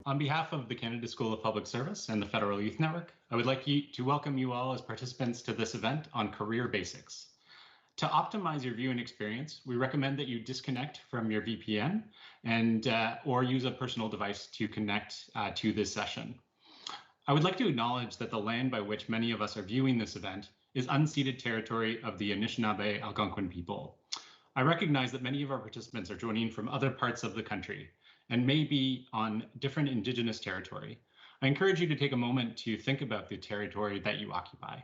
On behalf of the Canada School of Public Service and the Federal Youth Network, I would like to welcome you all as participants to this event on career basics. To optimize your viewing experience, we recommend that you disconnect from your VPN and or use a personal device to connect to this session. I would like to acknowledge that the land by which many of us are viewing this event is unceded territory of the Anishinaabe Algonquin people. I recognize that many of our participants are joining from other parts of the country and may be on different Indigenous territory. I encourage you to take a moment to think about the territory that you occupy.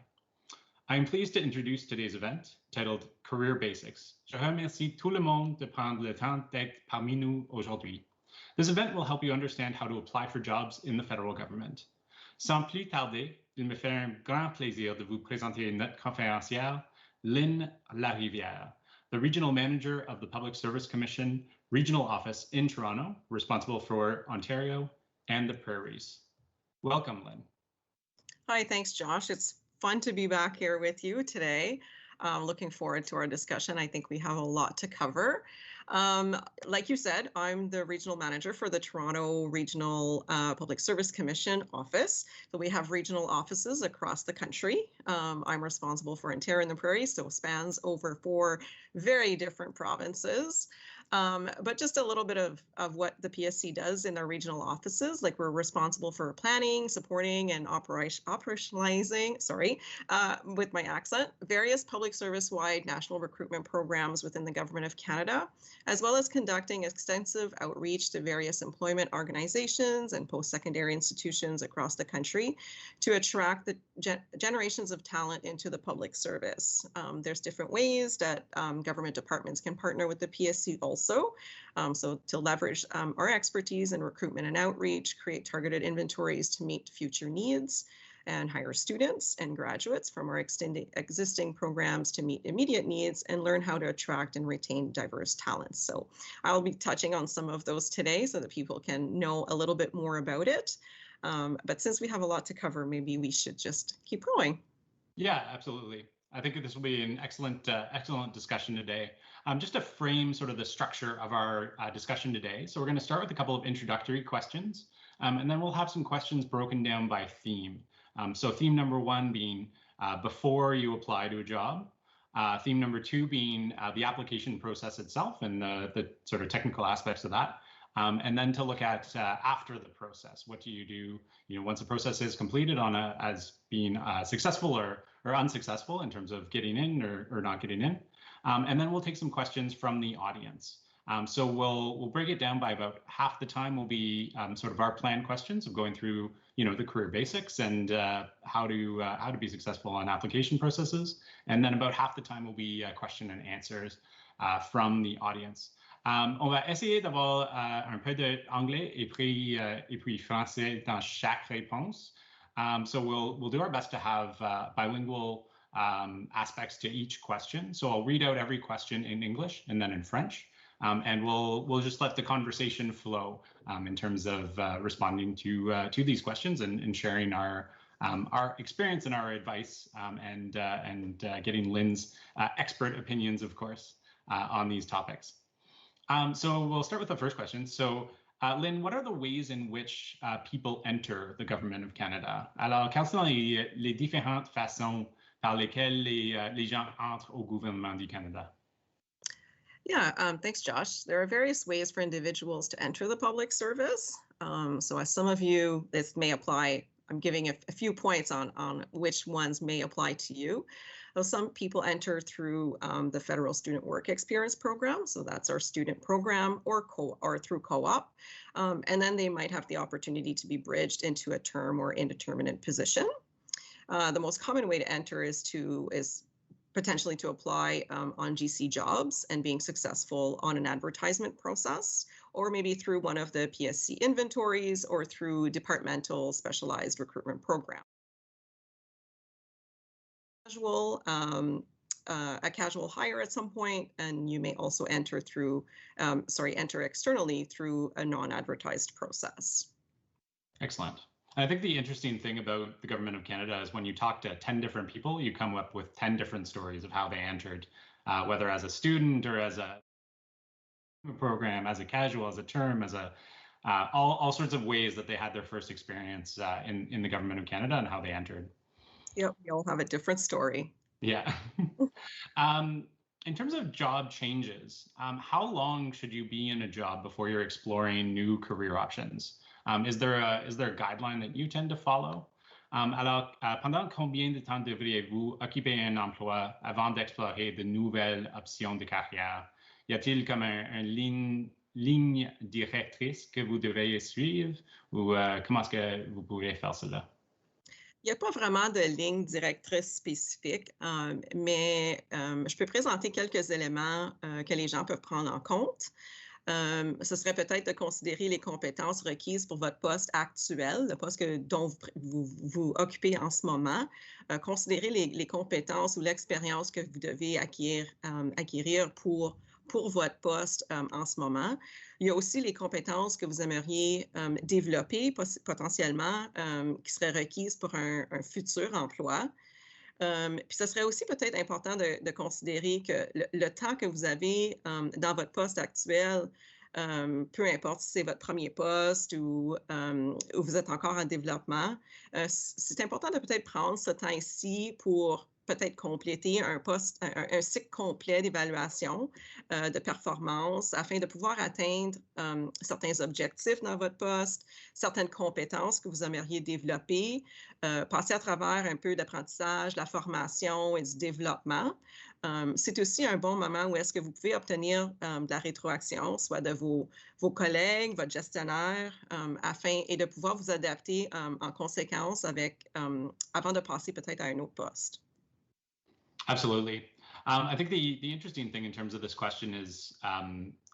I am pleased to introduce today's event titled Career Basics. Je remercie tout le monde de prendre le temps d'être parmi nous aujourd'hui. This event will help you understand how to apply for jobs in the federal government. Sans plus tarder, il me fait un grand plaisir de vous présenter notre conférencière, Lynn Larivière, the Regional Manager of the Public Service Commission Regional Office in Toronto, responsible for Ontario and the Prairies. Welcome, Lynn. Hi, thanks, Josh. It's fun to be back here with you today. Looking forward to our discussion. I think we have a lot to cover. Like you said, I'm the regional manager for the Toronto Regional Public Service Commission office. So we have regional offices across the country. I'm responsible for Ontario and the Prairies, so spans over 4 very different provinces. But just a little bit of what the PSC does in our regional offices, like we're responsible for planning, supporting, and operationalizing, with my accent, various public service-wide national recruitment programs within the Government of Canada, as well as conducting extensive outreach to various employment organizations and post-secondary institutions across the country to attract the generations of talent into the public service. There's different ways that government departments can partner with the PSC also, so to leverage our expertise in recruitment and outreach, create targeted inventories to meet future needs, and hire students and graduates from our existing programs to meet immediate needs and learn how to attract and retain diverse talents. So I'll be touching on some of those today so that people can know a little bit more about it. But since we have a lot to cover, maybe we should just keep going. Yeah, absolutely. I think this will be an excellent discussion today. Just to frame sort of the structure of our discussion today. So we're going to start with a couple of introductory questions, and then we'll have some questions broken down by theme. So theme number 1 being before you apply to a job. Theme number 2 being the application process itself and the sort of technical aspects of that. And then to look at after the process. What do you do, once the process is completed as being successful or unsuccessful in terms of getting in or not getting in. And then we'll take some questions from the audience. So we'll break it down by about half the time will be sort of our planned questions of going through, the career basics and how to be successful on application processes. And then about half the time will be question and answers from the audience. On va essayer d'avoir un peu d'anglais et puis français dans chaque réponse. So we'll do our best to have bilingual aspects to each question. So I'll read out every question in English and then in French. And we'll just let the conversation flow in terms of responding to these questions and sharing our experience and our advice and getting Lynn's expert opinions, of course, on these topics. So we'll start with the first question. So Lynn, what are the ways in which people enter the Government of Canada? Alors, quelles sont les différentes façons par lesquelles les gens entrent au gouvernement du Canada? Yeah, thanks, Josh. There are various ways for individuals to enter the public service. So as some of you, this may apply. I'm giving a few points on which ones may apply to you. So some people enter through the Federal Student Work Experience Program. So that's our student program or through co-op. And then they might have the opportunity to be bridged into a term or indeterminate position. The most common way to enter is potentially to apply on GC jobs and being successful on an advertisement process, or maybe through one of the PSC inventories or through departmental specialized recruitment programs. A casual hire at some point, and you may also enter externally through a non-advertised process. Excellent. I think the interesting thing about the Government of Canada is when you talk to 10 different people, you come up with 10 different stories of how they entered, whether as a student or as a program, as a casual, as a term, as a all sorts of ways that they had their first experience in the government of Canada and how they entered. Yep, we all have a different story. Yeah. In terms of job changes, how long should you be in a job before you're exploring new career options? Is there a guideline that you tend to follow? Alors, pendant combien de temps devriez-vous occuper un emploi avant d'explorer de nouvelles options de carrière? Y a-t-il comme ligne directrice que vous devriez suivre ou comment est-ce que vous pouvez faire cela? Il n'y a pas vraiment de ligne directrice spécifique, mais je peux présenter quelques éléments que les gens peuvent prendre en compte. Ce serait peut-être de considérer les compétences requises pour votre poste actuel, le poste dont vous occupez en ce moment. Considérez les compétences ou l'expérience que vous devez acquérir pour votre poste en ce moment. Il y a aussi les compétences que vous aimeriez développer potentiellement qui seraient requises pour un futur emploi. Puis ce serait aussi peut-être important de considérer que le temps que vous avez dans votre poste actuel, peu importe si c'est votre premier poste ou vous êtes encore en développement, c'est important de peut-être prendre ce temps ici pour peut-être compléter un cycle complet d'évaluation de performance afin de pouvoir atteindre certains objectifs dans votre poste, certaines compétences que vous aimeriez développer, passer à travers un peu d'apprentissage, la formation et du développement. C'est aussi un bon moment où est-ce que vous pouvez obtenir de la rétroaction, soit de vos collègues, votre gestionnaire, et de pouvoir vous adapter en conséquence avant de passer peut-être à un autre poste. Absolutely. I think the interesting thing in terms of this question is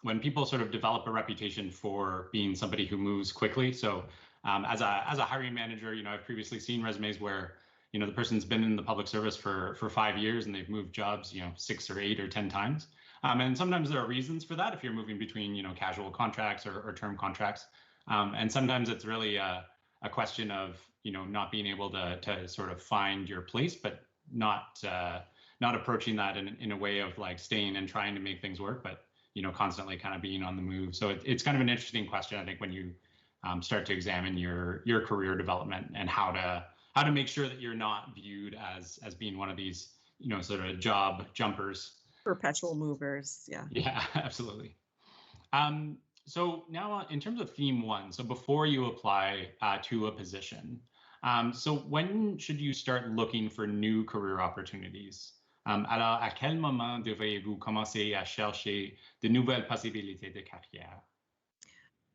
when people sort of develop a reputation for being somebody who moves quickly. So as a hiring manager, I've previously seen resumes where, the person's been in the public service for 5 years and they've moved jobs, 6 or 8 or 10 times. And sometimes there are reasons for that if you're moving between, casual contracts or term contracts. And sometimes it's really a question of, not being able to sort of find your place, but not approaching that in a way of like staying and trying to make things work, but constantly kind of being on the move. So it's kind of an interesting question, I think, when you start to examine your career development and how to make sure that you're not viewed as being one of these sort of job jumpers, perpetual movers. Yeah, absolutely. So now in terms of theme 1, so before you apply to a position, so when should you start looking for new career opportunities? Alors, à quel moment devriez-vous commencer à chercher de nouvelles possibilités de carrière?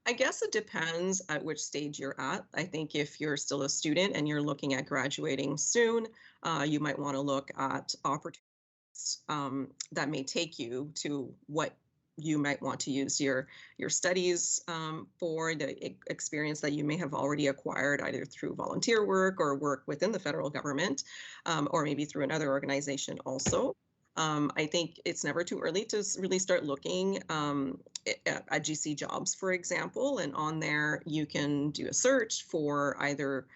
I guess it depends at which stage you're at. I think if you're still a student and you're looking at graduating soon, you might want to look at opportunities that may take you to what you might want to use your studies for, the experience that you may have already acquired either through volunteer work or work within the federal government, or maybe through another organization also. I think it's never too early to really start looking at GC jobs, for example, and on there you can do a search for either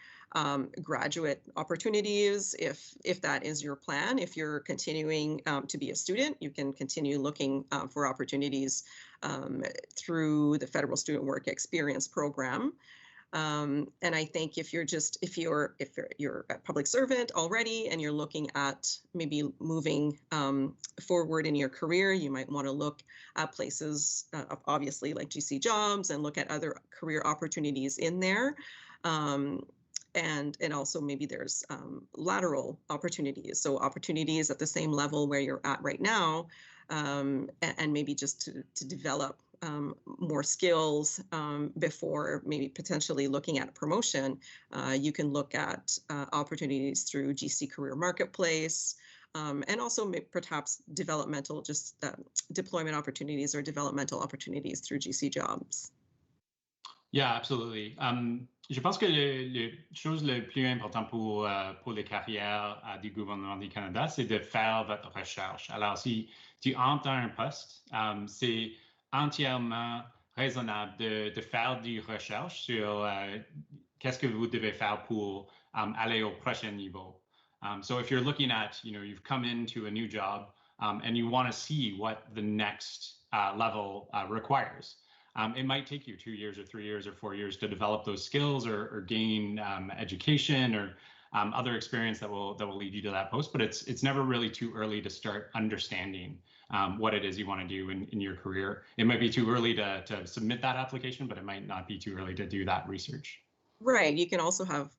graduate opportunities, if that is your plan. If you're continuing to be a student, you can continue looking for opportunities through the Federal Student Work Experience Program. And I think if you're a public servant already and you're looking at maybe moving forward in your career, you might want to look at places, obviously like GC jobs, and look at other career opportunities in there. And also maybe there's lateral opportunities, so opportunities at the same level where you're at right now, and maybe just to develop more skills before maybe potentially looking at a promotion. You can look at opportunities through GC Career Marketplace, and also perhaps developmental, deployment opportunities or developmental opportunities through GC jobs. Yeah, absolutely. Je pense que la chose la plus importante pour les carrières du gouvernement du Canada, c'est de faire votre recherche. Alors, si tu entres dans un poste, c'est entièrement raisonnable de faire des recherches sur qu'est-ce que vous devez faire pour aller au prochain niveau. So if you're looking at, you've come into a new job and you want to see what the next level requires. it might take you 2 years or 3 years or 4 years to develop those skills or gain education or other experience that will lead you to that post. But it's never really too early to start understanding what it is you want to do in your career. It might be too early to submit that application, but it might not be too early to do that research. Right. You can also have,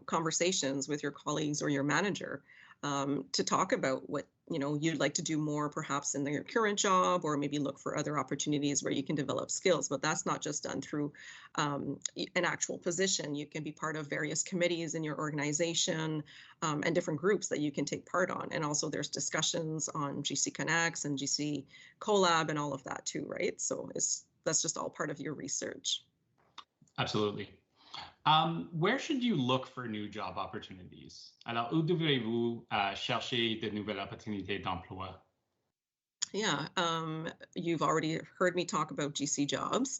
conversations with your colleagues or your manager to talk about what, you'd like to do more perhaps in your current job, or maybe look for other opportunities where you can develop skills. But that's not just done through an actual position. You can be part of various committees in your organization and different groups that you can take part on. And also there's discussions on GC Connects and GC Collab and all of that too, right? So that's just all part of your research. Absolutely. Where should you look for new job opportunities? Alors, où devrez-vous chercher de nouvelles opportunités d'emploi? Yeah, you've already heard me talk about GC Jobs.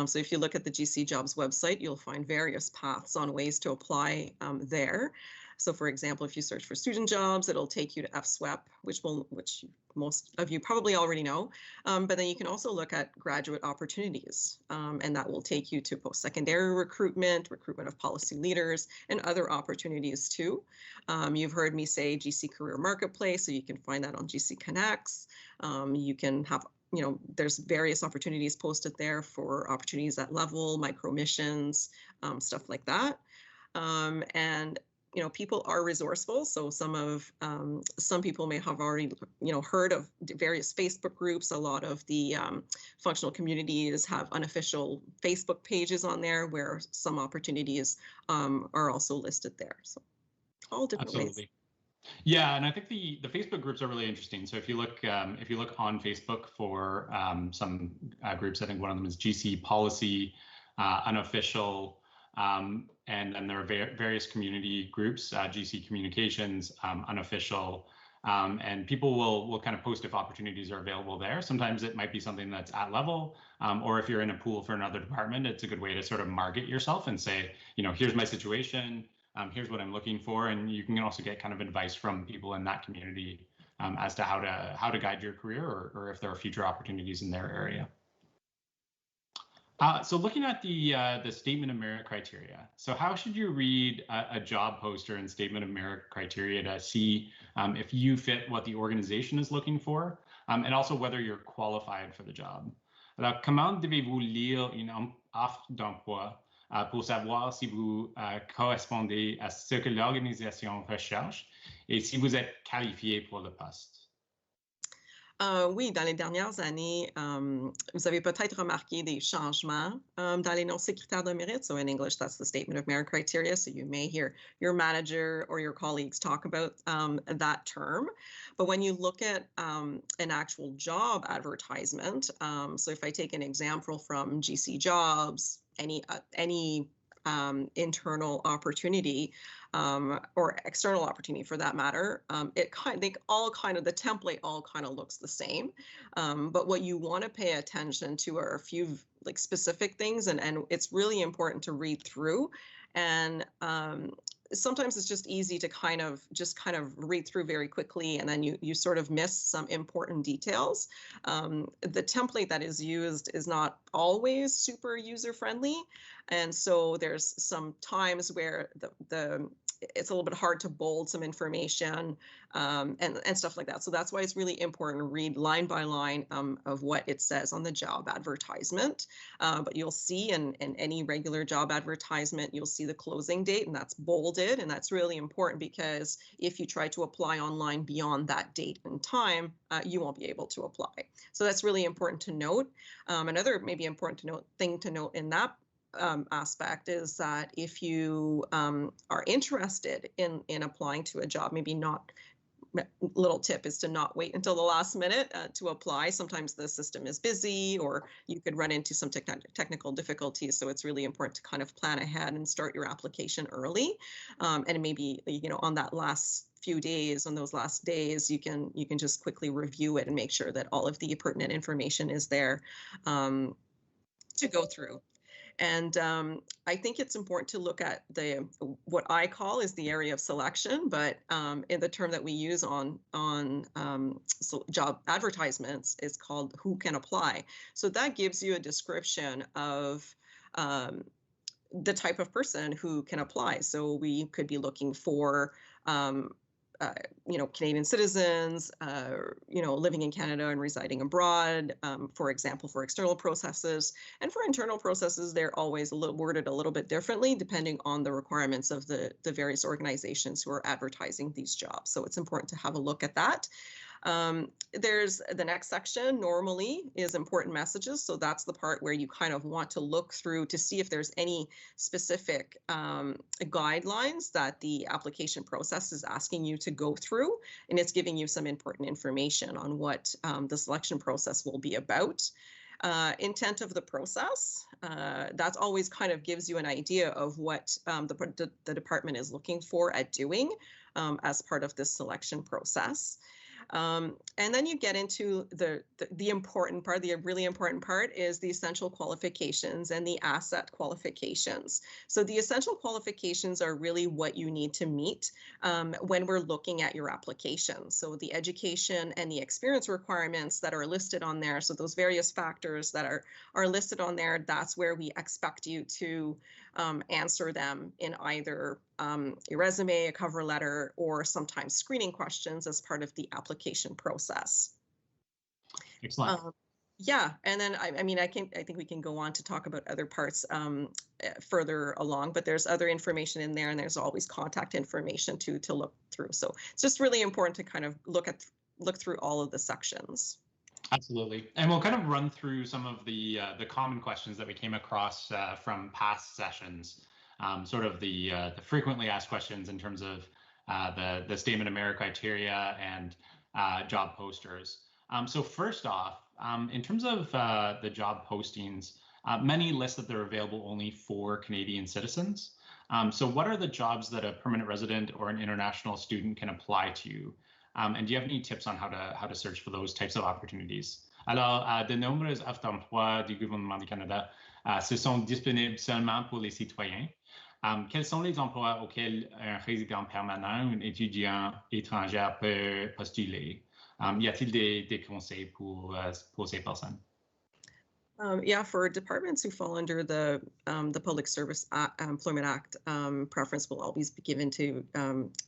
So if you look at the GC Jobs website, you'll find various paths on ways to apply there. So for example, if you search for student jobs, it'll take you to FSWEP, which most of you probably already know. But then you can also look at graduate opportunities, and that will take you to post-secondary recruitment of policy leaders, and other opportunities too. You've heard me say GC Career Marketplace, so you can find that on GC Connects. You can have, there's various opportunities posted there for opportunities at level, micro missions, stuff like that. And people are resourceful. So some people may have already, heard of various Facebook groups. A lot of the functional communities have unofficial Facebook pages on there where some opportunities are also listed there. So all different ways. Yeah, and I think the Facebook groups are really interesting. So if you look on Facebook for some groups, I think one of them is GC Policy, Unofficial. And then there are various community groups, GC Communications, Unofficial, and people will kind of post if opportunities are available there. Sometimes it might be something that's at level, or if you're in a pool for another department, it's a good way to sort of market yourself and say, here's my situation, here's what I'm looking for, and you can also get kind of advice from people in that community as to how to guide your career, or if there are future opportunities in their area. So looking at the statement of merit criteria, so how should you read a job poster and statement of merit criteria to see if you fit what the organization is looking for, and also whether you're qualified for the job? Alors, comment devez-vous lire une offre d'emploi pour savoir si vous correspondez à ce que l'organisation recherche et si vous êtes qualifié pour le poste? Oui, dans les dernières années, vous avez peut-être remarqué des changements dans l'énoncé critères de mérite. So in English, that's the statement of merit criteria. So you may hear your manager or your colleagues talk about that term. But when you look at an actual job advertisement, so if I take an example from GC Jobs, any internal opportunity or external opportunity for that matter, the template all kind of looks the same. But what you want to pay attention to are a few specific things, and it's really important to read through. And sometimes it's just easy to kind of read through very quickly, and then you sort of miss some important details. The template that is used is not always super user friendly, and so there's some times where it's a little bit hard to bold some information and stuff like that. So that's why it's really important to read line by line of what it says on the job advertisement. But you'll see in any regular job advertisement, you'll see the closing date, and that's bolded. And that's really important because if you try to apply online beyond that date and time, you won't be able to apply. So that's really important to note. Another maybe important thing to note in that aspect is that if you are interested in applying to a job, maybe not, little tip is to not wait until the last minute to apply. Sometimes the system is busy, or you could run into some technical difficulties. So it's really important to kind of plan ahead and start your application early. And maybe, on that last few days, on those last days, you can just quickly review it and make sure that all of the pertinent information is there to go through. And I think it's important to look at what I call is the area of selection, but in the term that we use on job advertisements is called who can apply. So that gives you a description of the type of person who can apply. So we could be looking for Canadian citizens, living in Canada and residing abroad, for example, for external processes. And for internal processes, they're always worded a little bit differently depending on the requirements of the various organizations who are advertising these jobs. So it's important to have a look at that. There's the next section normally is important messages. So that's the part where you kind of want to look through to see if there's any specific guidelines that the application process is asking you to go through. And it's giving you some important information on what the selection process will be about. Intent of the process, that always kind of gives you an idea of what the department is looking for at doing as part of this selection process. And then you get into the important part. The really important part is the essential qualifications and the asset qualifications. So the essential qualifications are really what you need to meet when we're looking at your application. So the education and the experience requirements that are listed on there. So those various factors that are listed on there, that's where we expect you to answer them in either a resume, a cover letter, or sometimes screening questions as part of the application process. Excellent. Yeah, and then I think we can go on to talk about other parts further along, but there's other information in there, and there's always contact information to look through. So it's just really important to kind of look through all of the sections. Absolutely. And we'll kind of run through some of the common questions that we came across from past sessions, sort of the frequently asked questions in terms of the statement of merit criteria and job posters. So first off, in terms of the job postings, many list that they're available only for Canadian citizens. So what are the jobs that a permanent resident or an international student can apply to? And do you have any tips on how to search for those types of opportunities? Alors, de nombreuses offres d'emploi du gouvernement du Canada se sont disponibles seulement pour les citoyens. Quels sont les emplois auxquels un résident permanent ou un étudiant étranger peut postuler? Y a-t-il des conseils pour ces personnes? Yeah, for departments who fall under the Public Service Employment Act, preference will always be given to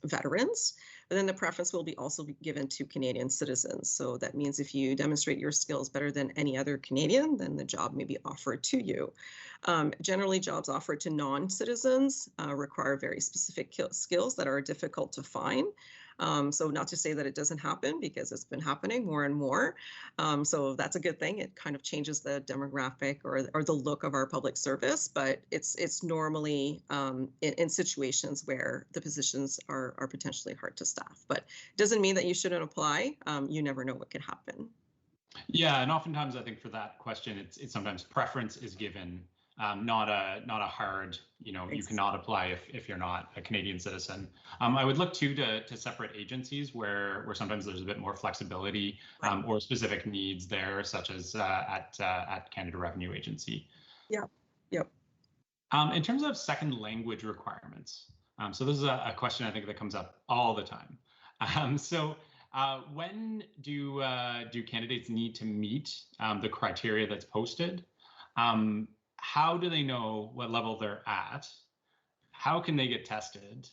veterans, but then the preference will also be given to Canadian citizens. So that means if you demonstrate your skills better than any other Canadian, then the job may be offered to you. Generally, jobs offered to non-citizens require very specific skills that are difficult to find. So not to say that it doesn't happen, because it's been happening more and more. So that's a good thing. It kind of changes the demographic or the look of our public service, but it's normally in situations where the positions are potentially hard to staff. But it doesn't mean that you shouldn't apply. You never know what could happen. Yeah, and oftentimes I think for that question, it's sometimes preference is given. Not a hard, you cannot apply if you're not a Canadian citizen. I would look to separate agencies where sometimes there's a bit more flexibility or specific needs there, such as at Canada Revenue Agency. Yeah. Yep. In terms of second language requirements, so this is a question I think that comes up all the time. So when do candidates need to meet the criteria that's posted? How do they know what level they're at? How can they get tested?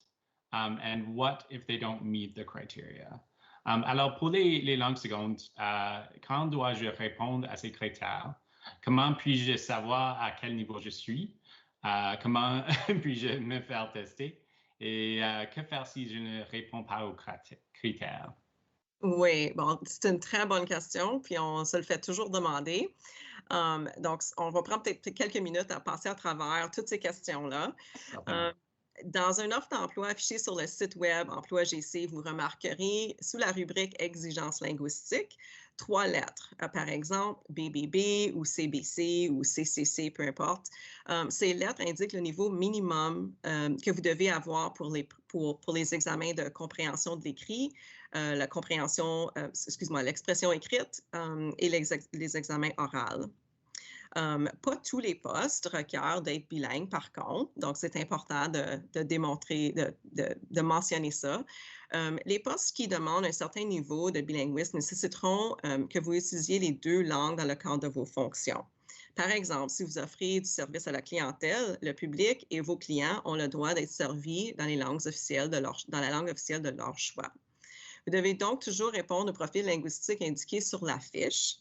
And what if they don't meet the criteria? Alors, pour les langues secondes, quand dois-je répondre à ces critères? Comment puis-je savoir à quel niveau je suis? Comment puis-je me faire tester? Et que faire si je ne réponds pas aux critères? Oui, bon, c'est une très bonne question, puis on se le fait toujours demander. Donc, on va prendre peut-être quelques minutes à passer à travers toutes ces questions-là. Dans une offre d'emploi affichée sur le site web Emploi GC, vous remarquerez sous la rubrique exigences linguistiques 3 lettres. Par exemple, BBB ou CBC ou CCC, peu importe. Ces lettres indiquent le niveau minimum que vous devez avoir pour les examens de compréhension de l'écrit, la compréhension, l'expression écrite et les examens oraux. Pas tous les postes requièrent d'être bilingues, par contre. Donc, c'est important de démontrer, de mentionner ça. Les postes qui demandent un certain niveau de bilinguisme nécessiteront que vous utilisiez les deux langues dans le cadre de vos fonctions. Par exemple, si vous offrez du service à la clientèle, le public et vos clients ont le droit d'être servis dans les langues officielles dans la langue officielle de leur choix. Vous devez donc toujours répondre au profil linguistique indiqué sur la fiche.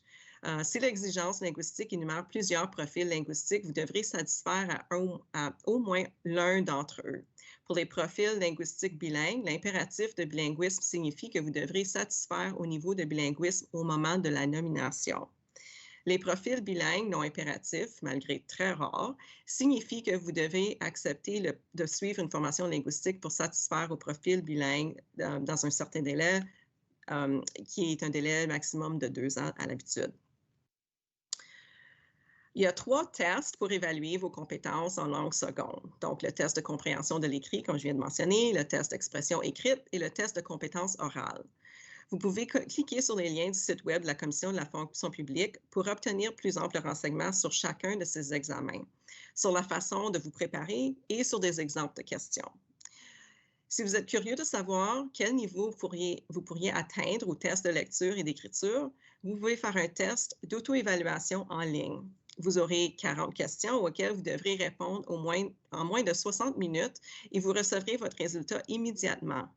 Si l'exigence linguistique énumère plusieurs profils linguistiques, vous devrez satisfaire à au moins l'un d'entre eux. Pour les profils linguistiques bilingues, l'impératif de bilinguisme signifie que vous devrez satisfaire au niveau de bilinguisme au moment de la nomination. Les profils bilingues non impératifs, malgré très rares, signifient que vous devez accepter de suivre une formation linguistique pour satisfaire au profil bilingue dans un certain délai, qui est un délai maximum de 2 ans à l'habitude. Il y a 3 tests pour évaluer vos compétences en langue seconde. Donc, le test de compréhension de l'écrit, comme je viens de mentionner, le test d'expression écrite et le test de compétences orales. Vous pouvez cliquer sur les liens du site web de la Commission de la fonction publique pour obtenir plus amples renseignements sur chacun de ces examens, sur la façon de vous préparer et sur des exemples de questions. Si vous êtes curieux de savoir quel niveau vous pourriez atteindre au test de lecture et d'écriture, vous pouvez faire un test d'auto-évaluation en ligne. Vous aurez 40 questions auxquelles vous devrez répondre en moins de 60 minutes et vous recevrez votre résultat immédiatement.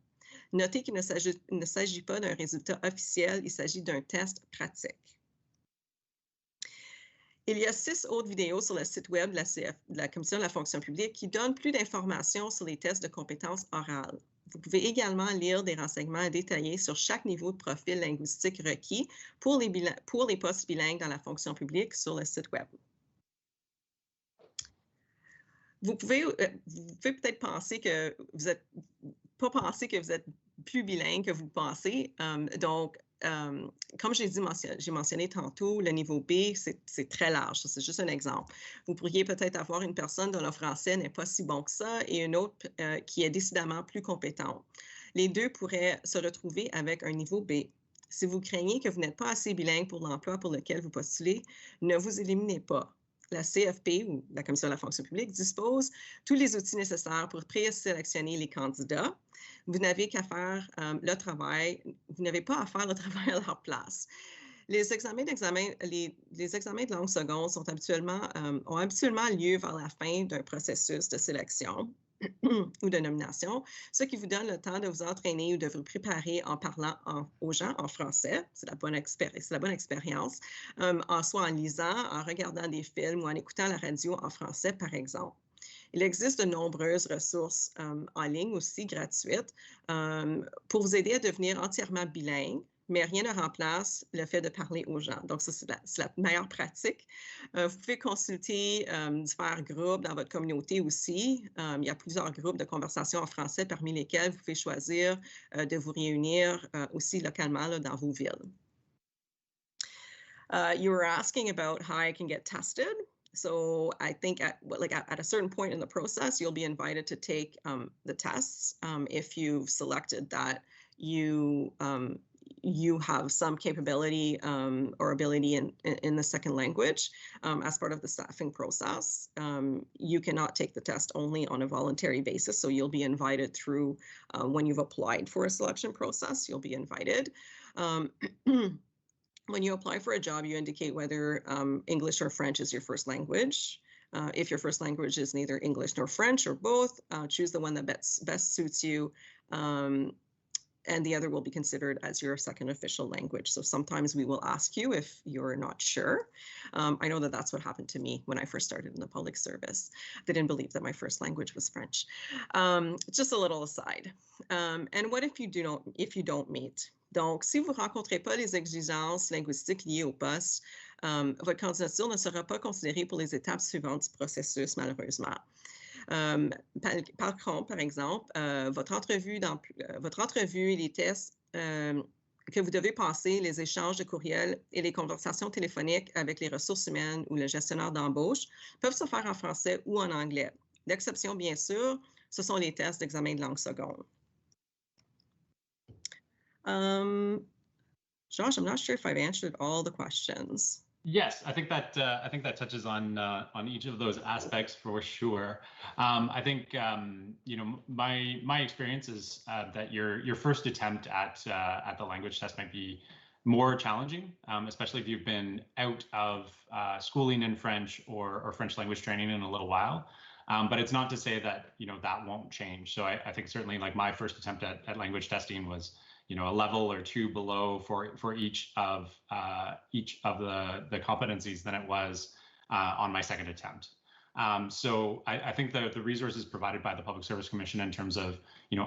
Notez qu'il ne s'agit pas d'un résultat officiel, il s'agit d'un test pratique. Il y a 6 autres vidéos sur le site web de la Commission de la fonction publique qui donnent plus d'informations sur les tests de compétences orales. Vous pouvez également lire des renseignements détaillés sur chaque niveau de profil linguistique requis pour les postes bilingues dans la fonction publique sur le site web. Vous pouvez peut-être penser que vous êtes plus bilingue que vous le pensez. Comme j'ai mentionné tantôt, le niveau B, c'est très large. C'est juste un exemple. Vous pourriez peut-être avoir une personne dont le français n'est pas si bon que ça et une autre qui est décidément plus compétente. Les deux pourraient se retrouver avec un niveau B. Si vous craignez que vous n'êtes pas assez bilingue pour l'emploi pour lequel vous postulez, ne vous éliminez pas. La CFP, ou la Commission de la fonction publique, dispose tous les outils nécessaires pour présélectionner les candidats. Vous n'avez qu'à faire le travail, vous n'avez pas à faire le travail à leur place. Les examens de langue seconde ont habituellement lieu vers la fin d'un processus de sélection ou de nomination, ce qui vous donne le temps de vous entraîner ou de vous préparer en parlant aux gens en français. C'est la bonne expérience, soit en lisant, en regardant des films ou en écoutant la radio en français, par exemple. Il existe de nombreuses ressources en ligne aussi gratuites pour vous aider à devenir entièrement bilingue, mais rien ne remplace le fait de parler aux gens. Donc, ça, c'est la meilleure pratique. Vous pouvez consulter différents groupes dans votre communauté aussi. Il y a plusieurs groupes de conversation en français parmi lesquels vous pouvez choisir de vous réunir aussi localement là, dans vos villes. You were asking about how I can get tested. So I think at a certain point in the process, you'll be invited to take the tests if you've selected that you have some capability or ability in the second language as part of the staffing process. You cannot take the test only on a voluntary basis, so you'll be invited through when you've applied for a selection process, you'll be invited. When you apply for a job, you indicate whether English or French is your first language. If your first language is neither English nor French or both, choose the one that best suits you, and the other will be considered as your second official language. So sometimes we will ask you if you're not sure. I know that that's what happened to me when I first started in the public service. They didn't believe that my first language was French. Just a little aside. And what if you don't meet? Donc, si vous ne rencontrez pas les exigences linguistiques liées au poste, votre candidature ne sera pas considérée pour les étapes suivantes du processus, malheureusement. Par contre, par exemple, votre entrevue et les tests que vous devez passer, les échanges de courriels et les conversations téléphoniques avec les ressources humaines ou le gestionnaire d'embauche peuvent se faire en français ou en anglais. L'exception, bien sûr, ce sont les tests d'examen de langue seconde. Josh, I'm not sure if I've answered all the questions. Yes, I think that touches on each of those aspects for sure. I think you know my experience is that your first attempt at the language test might be more challenging, especially if you've been out of schooling in French or French language training in a little while. But it's not to say that that won't change. So I think certainly like my first attempt at language testing was a level or two below for each of the competencies than it was on my second attempt. So I think the resources provided by the Public Service Commission in terms of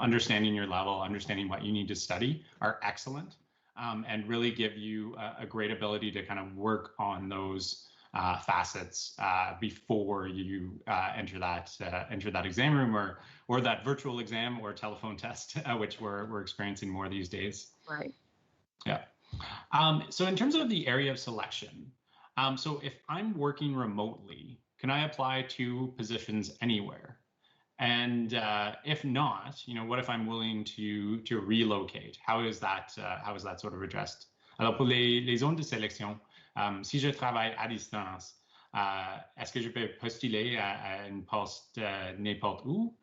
understanding your level, understanding what you need to study are excellent, and really give you a great ability to kind of work on those facets before you enter that exam room or that virtual exam or telephone test, which we're experiencing more these days. Right. Yeah. So in terms of the area of selection, so if I'm working remotely, can I apply to positions anywhere? And if not, what if I'm willing to relocate? How is that sort of addressed? Alors pour les zones de sélection, si je travaille à distance, est-ce que je peux postuler à une poste n'importe où?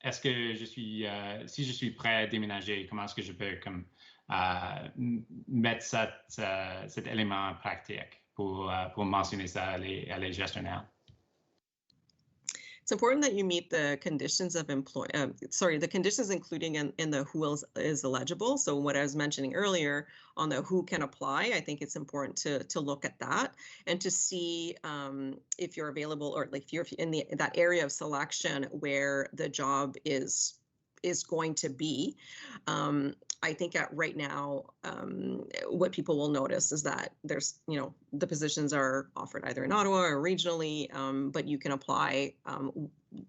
Est-ce que si je suis prêt à déménager, comment est-ce que je peux mettre cet élément en pratique pour mentionner ça à les gestionnaires? It's important that you meet the conditions of the conditions including in the who is eligible. So what I was mentioning earlier on the who can apply, I think it's important to look at that and to see if you're available, or like if you're in that area of selection where the job is going to be. I think right now, what people will notice is that there's, the positions are offered either in Ottawa or regionally, but you can apply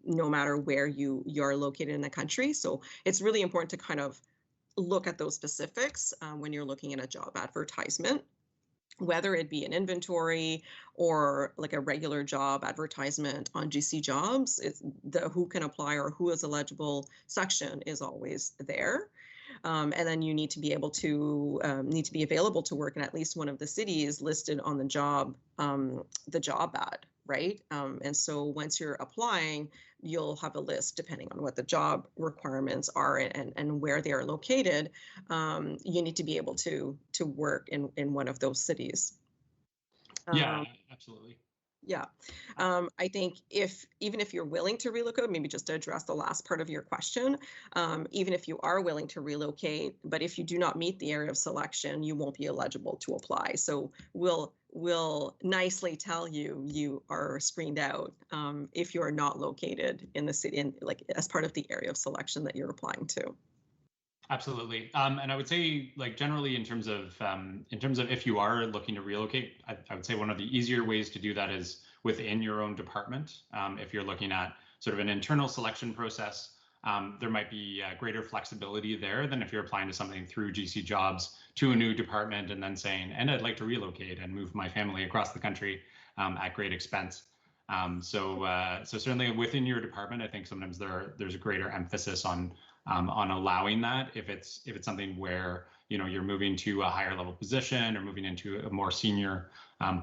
no matter where you're located in the country. So it's really important to kind of look at those specifics when you're looking at a job advertisement, whether it be an inventory or like a regular job advertisement on GC Jobs. The who can apply or who is eligible section is always there. And then you need to be available to work in at least one of the cities listed on the job ad, right? And so once you're applying, you'll have a list depending on what the job requirements are and where they are located. You need to be able to work in one of those cities. Yeah, absolutely. Yeah. I think even if you're willing to relocate, maybe just to address the last part of your question, even if you are willing to relocate, but if you do not meet the area of selection, you won't be eligible to apply. So we'll nicely tell you are screened out if you are not located in the city, like as part of the area of selection that you're applying to. Absolutely. And I would say, like, generally in terms of if you are looking to relocate, I would say one of the easier ways to do that is within your own department. If you're looking at sort of an internal selection process, there might be greater flexibility there than if you're applying to something through GC Jobs to a new department and then saying, and I'd like to relocate and move my family across the country at great expense. So certainly within your department, I think sometimes there's a greater emphasis on allowing that if it's something where you're moving to a higher level position or moving into a more senior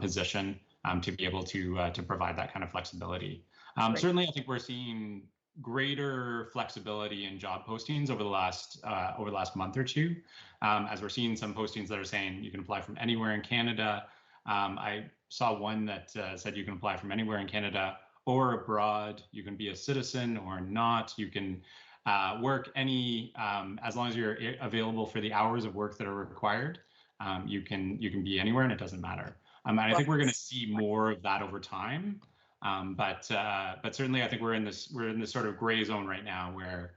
position, to be able to provide that kind of flexibility. Right. Certainly, I think we're seeing greater flexibility in job postings over the last month or two, as we're seeing some postings that are saying you can apply from anywhere in Canada. I saw one that said you can apply from anywhere in Canada or abroad. You can be a citizen or not. You can work as long as you're available for the hours of work that are required. You can be anywhere, and it doesn't matter. And I think we're going to see more of that over time. But certainly, I think we're in this sort of gray zone right now where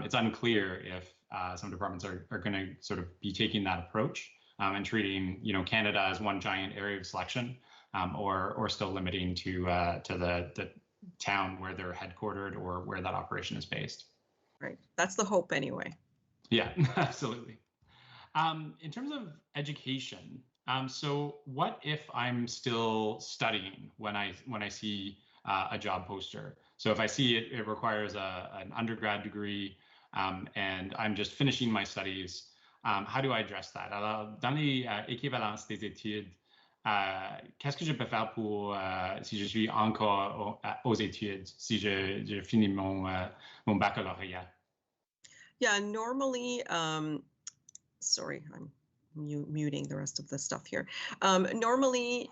it's unclear if some departments are going to sort of be taking that approach and treating Canada as one giant area of selection, or still limiting to the town where they're headquartered or where that operation is based. Right. That's the hope anyway. Yeah, absolutely. In terms of education, so what if I'm still studying when I see a job poster? So if I see it requires an undergrad degree, and I'm just finishing my studies, how do I address that? Alors, dans les équivalences des études, qu'est-ce que je peux faire pour si je suis encore aux études, si je finis mon baccalauréat? Yeah, normally, sorry, I'm muting the rest of the stuff here. Normally,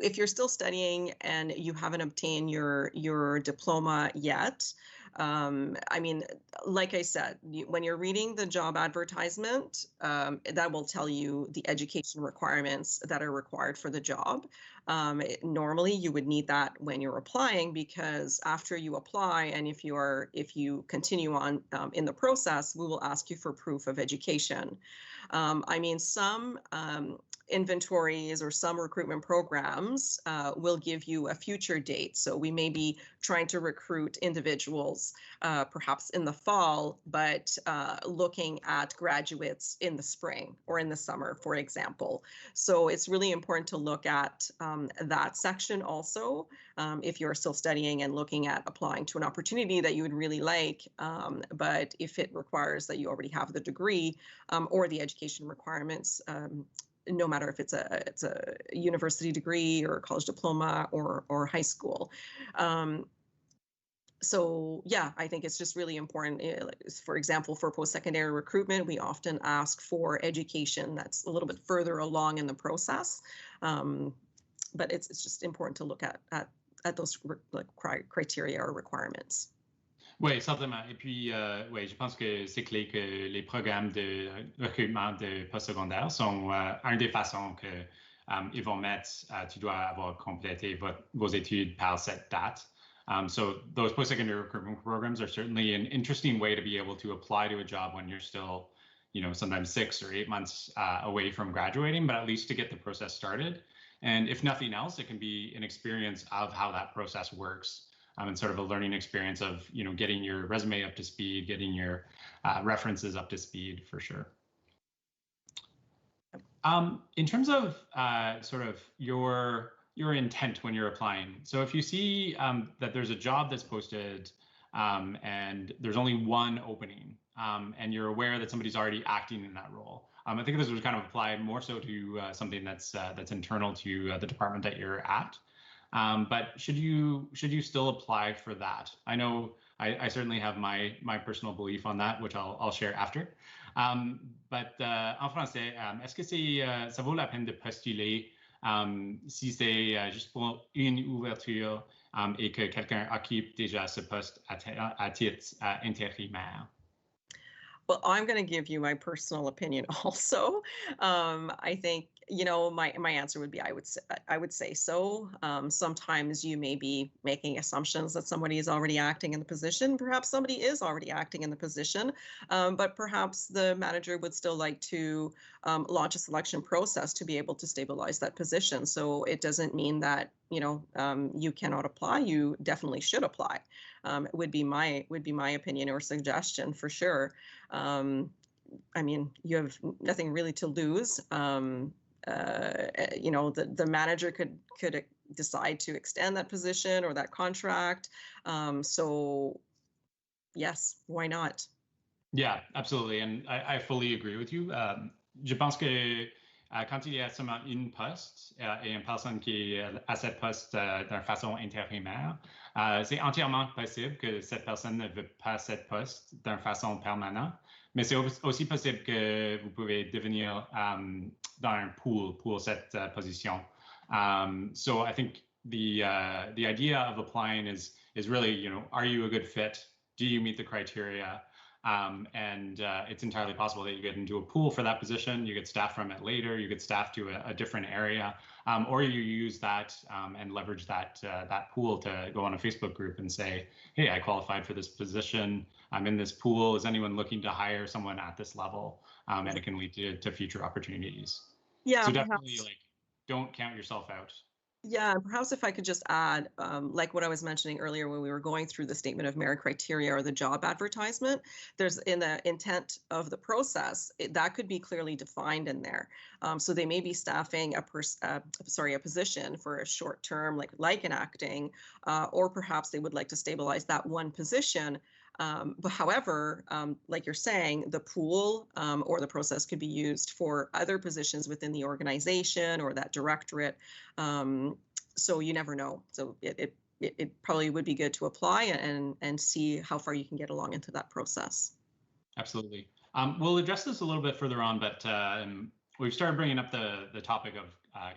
if you're still studying and you haven't obtained your diploma yet, I mean, like I said, when you're reading the job advertisement, that will tell you the education requirements that are required for the job. Normally, you would need that when you're applying, because after you apply and if you continue on in the process, we will ask you for proof of education. I mean, some inventories or some recruitment programs will give you a future date. So we may be trying to recruit individuals perhaps in the fall, but looking at graduates in the spring or in the summer, for example. So it's really important to look at that section also if you're still studying and looking at applying to an opportunity that you would really like. But if it requires that you already have the degree or the education requirements, no matter if it's a university degree or a college diploma or high school. So yeah, I think it's just really important. For example, for post-secondary recruitment, we often ask for education that's a little bit further along in the process. But it's just important to look at those criteria or requirements. Oui, certainement. Et puis, oui, je pense que c'est clé que les programmes de recrutement de postsecondaire sont une des façons que ils vont mettre, tu dois avoir complété vos études par cette date. So those post-secondary recruitment programs are certainly an interesting way to be able to apply to a job when you're still, sometimes 6 or 8 months away from graduating, but at least to get the process started. And if nothing else, it can be an experience of how that process works. And sort of a learning experience of, getting your resume up to speed, getting your references up to speed for sure. In terms of sort of your intent when you're applying. So if you see that there's a job that's posted and there's only one opening and you're aware that somebody's already acting in that role, I think this would kind of apply more so to something that's internal to the department that you're at. But should you still apply for that? I know I certainly have my personal belief on that, which I'll share after. But en français, est-ce que ça vaut la peine de postuler si c'est juste pour une ouverture et que quelqu'un occupe déjà ce poste à titre intérimaire? Well, I'm going to give you my personal opinion also. I think, my answer would be I would say so. Sometimes you may be making assumptions that somebody is already acting in the position. Perhaps somebody is already acting in the position, but perhaps the manager would still like to launch a selection process to be able to stabilize that position. So it doesn't mean that you cannot apply. You definitely should apply. Would be my opinion or suggestion for sure. I mean, you have nothing really to lose. The manager could decide to extend that position or that contract. So yes, why not? Yeah, absolutely. And I fully agree with you. Je pense que quand il y a seulement une poste et une personne qui est à cette poste d'une façon intérimaire, c'est entièrement possible que cette personne ne veut pas cette poste d'une façon permanente. Mais c'est aussi possible que vous pouvez devenir dans un pool pour cette position. So I think the idea of applying is really, are you a good fit? Do you meet the criteria? And it's entirely possible that you get into a pool for that position, you get staffed from it later, you get staffed to a different area, or you use that and leverage that pool to go on a Facebook group and say, hey, I qualified for this position, I'm in this pool, is anyone looking to hire someone at this level? And it can lead to future opportunities. Yeah, so definitely don't count yourself out. Yeah, perhaps if I could just add, like what I was mentioning earlier when we were going through the statement of merit criteria or the job advertisement, there's in the intent of the process, that could be clearly defined in there. So they may be staffing a position for a short term, like in acting, or perhaps they would like to stabilize that one position. But however, like you're saying, the pool or the process could be used for other positions within the organization or that directorate. So you never know. So it probably would be good to apply and see how far you can get along into that process. Absolutely. We'll address this a little bit further on, but we've started bringing up the topic of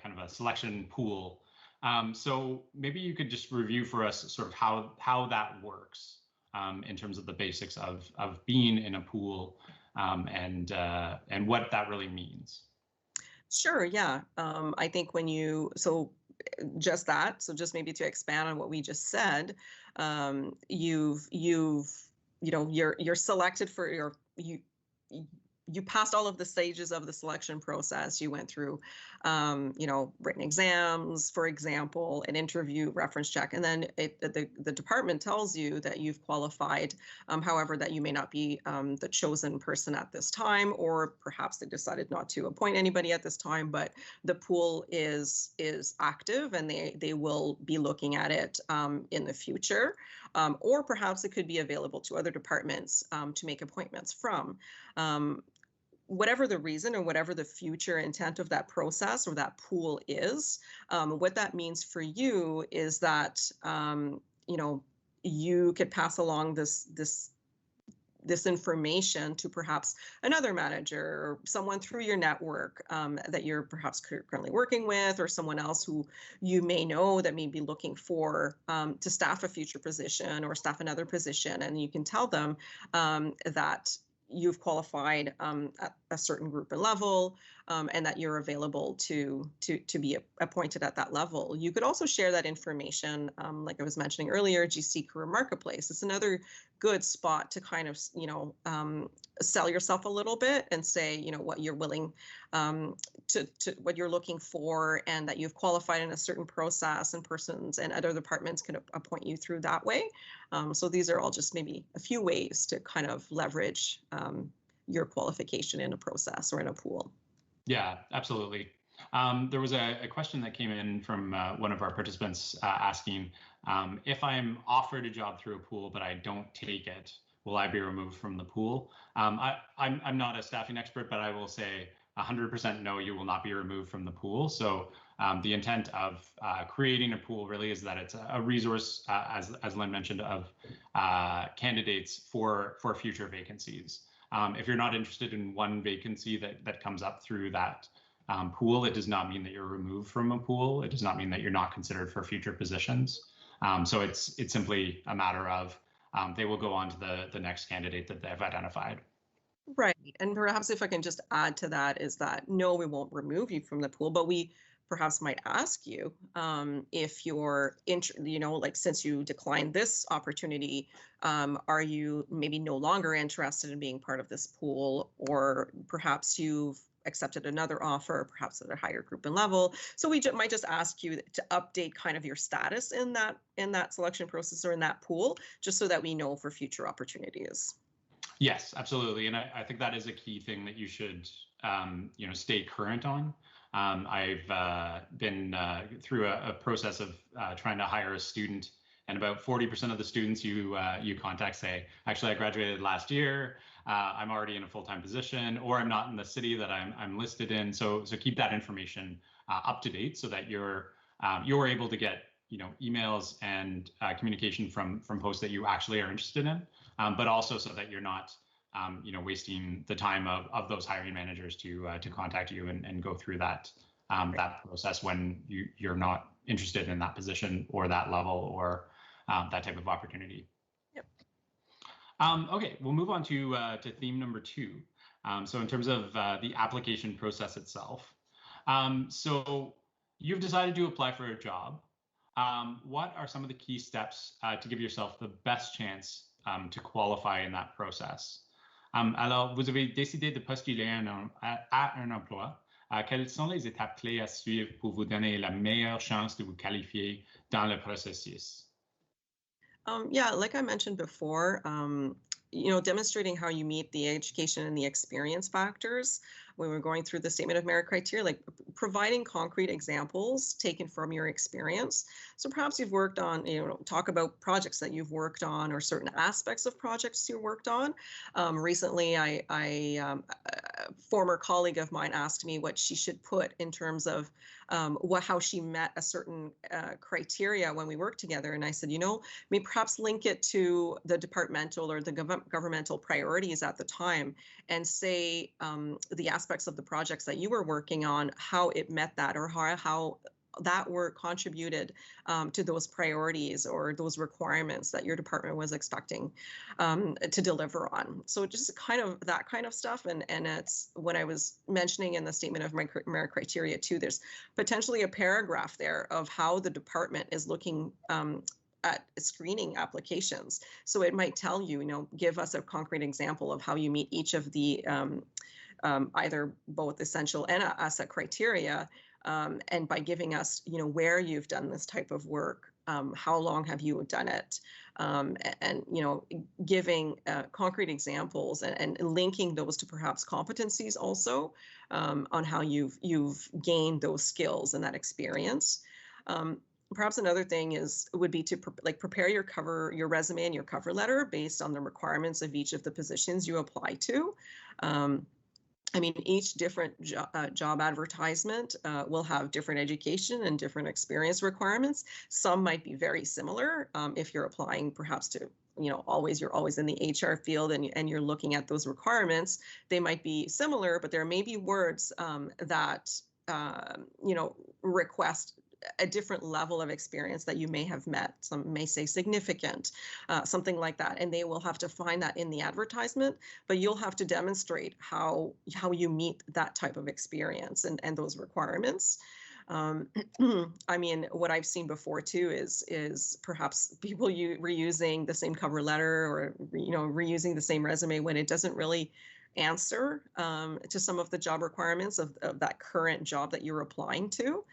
kind of a selection pool. So maybe you could just review for us sort of how that works in terms of the basics of being in a pool and what that really means. Sure. Yeah. I think just maybe to expand on what we just said, you're selected for you passed all of the stages of the selection process. You went through, written exams, for example, an interview, reference check, and then the department tells you that you've qualified. However, that you may not be the chosen person at this time, or perhaps they decided not to appoint anybody at this time. But the pool is active, and they will be looking at it in the future, or perhaps it could be available to other departments to make appointments from. Whatever the reason or whatever the future intent of that process or that pool is, what that means for you is that you could pass along this information to perhaps another manager or someone through your network that you're perhaps currently working with, or someone else who you may know that may be looking for to staff a future position or staff another position, and you can tell them that you've qualified at a certain group and level, and that you're available to be appointed at that level. You could also share that information, like I was mentioning earlier, GC Career Marketplace. It's another good spot to kind of, sell yourself a little bit and say, what you're willing to what you're looking for, and that you've qualified in a certain process, and persons and other departments can appoint you through that way. So these are all just maybe a few ways to kind of leverage your qualification in a process or in a pool. Yeah, absolutely. There was a question that came in from one of our participants asking, if I'm offered a job through a pool, but I don't take it, will I be removed from the pool? I'm not a staffing expert, but I will say 100% no, you will not be removed from the pool. So the intent of creating a pool really is that it's a resource, as Lynn mentioned, of candidates for future vacancies. If you're not interested in one vacancy that comes up through that pool, it does not mean that you're removed from a pool. It does not mean that you're not considered for future positions. So it's simply a matter of they will go on to the next candidate that they've identified. Right. And perhaps if I can just add to that is that, no, we won't remove you from the pool, but we perhaps might ask you if you're, like, since you declined this opportunity, are you maybe no longer interested in being part of this pool, or perhaps you've accepted another offer, perhaps at a higher group and level. So we might just ask you to update kind of your status in that selection process or in that pool, just so that we know for future opportunities. Yes, absolutely. And I think that is a key thing that you should, stay current on. I've been through a process of trying to hire a student, and about 40% of the students you contact say, actually, I graduated last year, I'm already in a full-time position, or I'm not in the city that I'm listed in. So keep that information up to date so that you're able to get emails and communication from posts that you actually are interested in, but also so that you're not wasting the time of those hiring managers to contact you and go through that process when you're not interested in that position or that level or that type of opportunity. Yep. Okay, we'll move on to theme number 2. So in terms of the application process itself, so you've decided to apply for a job. What are some of the key steps to give yourself the best chance to qualify in that process? Alors, vous avez décidé de postuler à un emploi. Quelles sont les étapes clés à suivre pour vous donner la meilleure chance de vous qualifier dans le processus? Yeah, like I mentioned before, demonstrating how you meet the education and the experience factors when we're going through the statement of merit criteria, like providing concrete examples taken from your experience. So perhaps you've worked on, talk about projects that you've worked on or certain aspects of projects you worked on. Recently, a former colleague of mine asked me what she should put in terms of how she met a certain criteria when we worked together. And I said, maybe perhaps link it to the departmental or the governmental priorities at the time and say the aspects of the projects that you were working on, how it met that, or how that work contributed to those priorities or those requirements that your department was expecting to deliver on. So just kind of that kind of stuff. And it's what I was mentioning in the statement of merit criteria too. There's potentially a paragraph there of how the department is looking at screening applications. So it might tell you, give us a concrete example of how you meet each of the either both essential and asset criteria. And by giving us, where you've done this type of work, how long have you done it, and giving concrete examples and linking those to perhaps competencies also on how you've gained those skills and that experience. Perhaps another thing would be to prepare your resume and your cover letter based on the requirements of each of the positions you apply to. Each different job advertisement will have different education and different experience requirements. Some might be very similar if you're applying perhaps to, you're always in the HR field and you're looking at those requirements. They might be similar, but there may be words that, request a different level of experience that you may have met. Some may say significant, something like that. And they will have to find that in the advertisement, but you'll have to demonstrate how you meet that type of experience and those requirements. What I've seen before too is perhaps people reusing the same cover letter or, reusing the same resume when it doesn't really answer to some of the job requirements of that current job that you're applying to.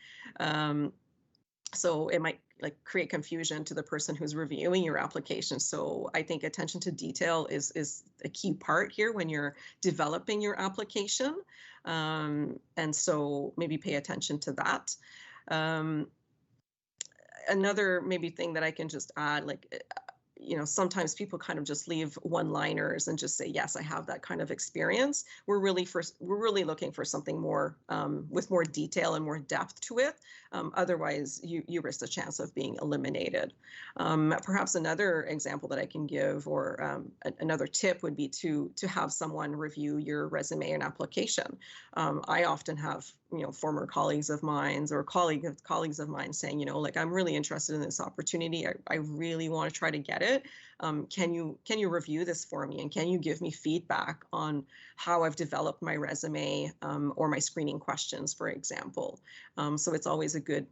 So it might create confusion to the person who's reviewing your application. So I think attention to detail is a key part here when you're developing your application. And so maybe pay attention to that. Another maybe thing that I can just add, sometimes people kind of just leave one-liners and just say, yes, I have that kind of experience. We're really looking for something more with more detail and more depth to it. Otherwise, you risk the chance of being eliminated. Perhaps another example that I can give or another tip would be to have someone review your resume and application. I often have former colleagues of mine or colleagues of mine saying, I'm really interested in this opportunity. I really want to try to get it. Can you review this for me? And can you give me feedback on how I've developed my resume or my screening questions, for example? So it's always a good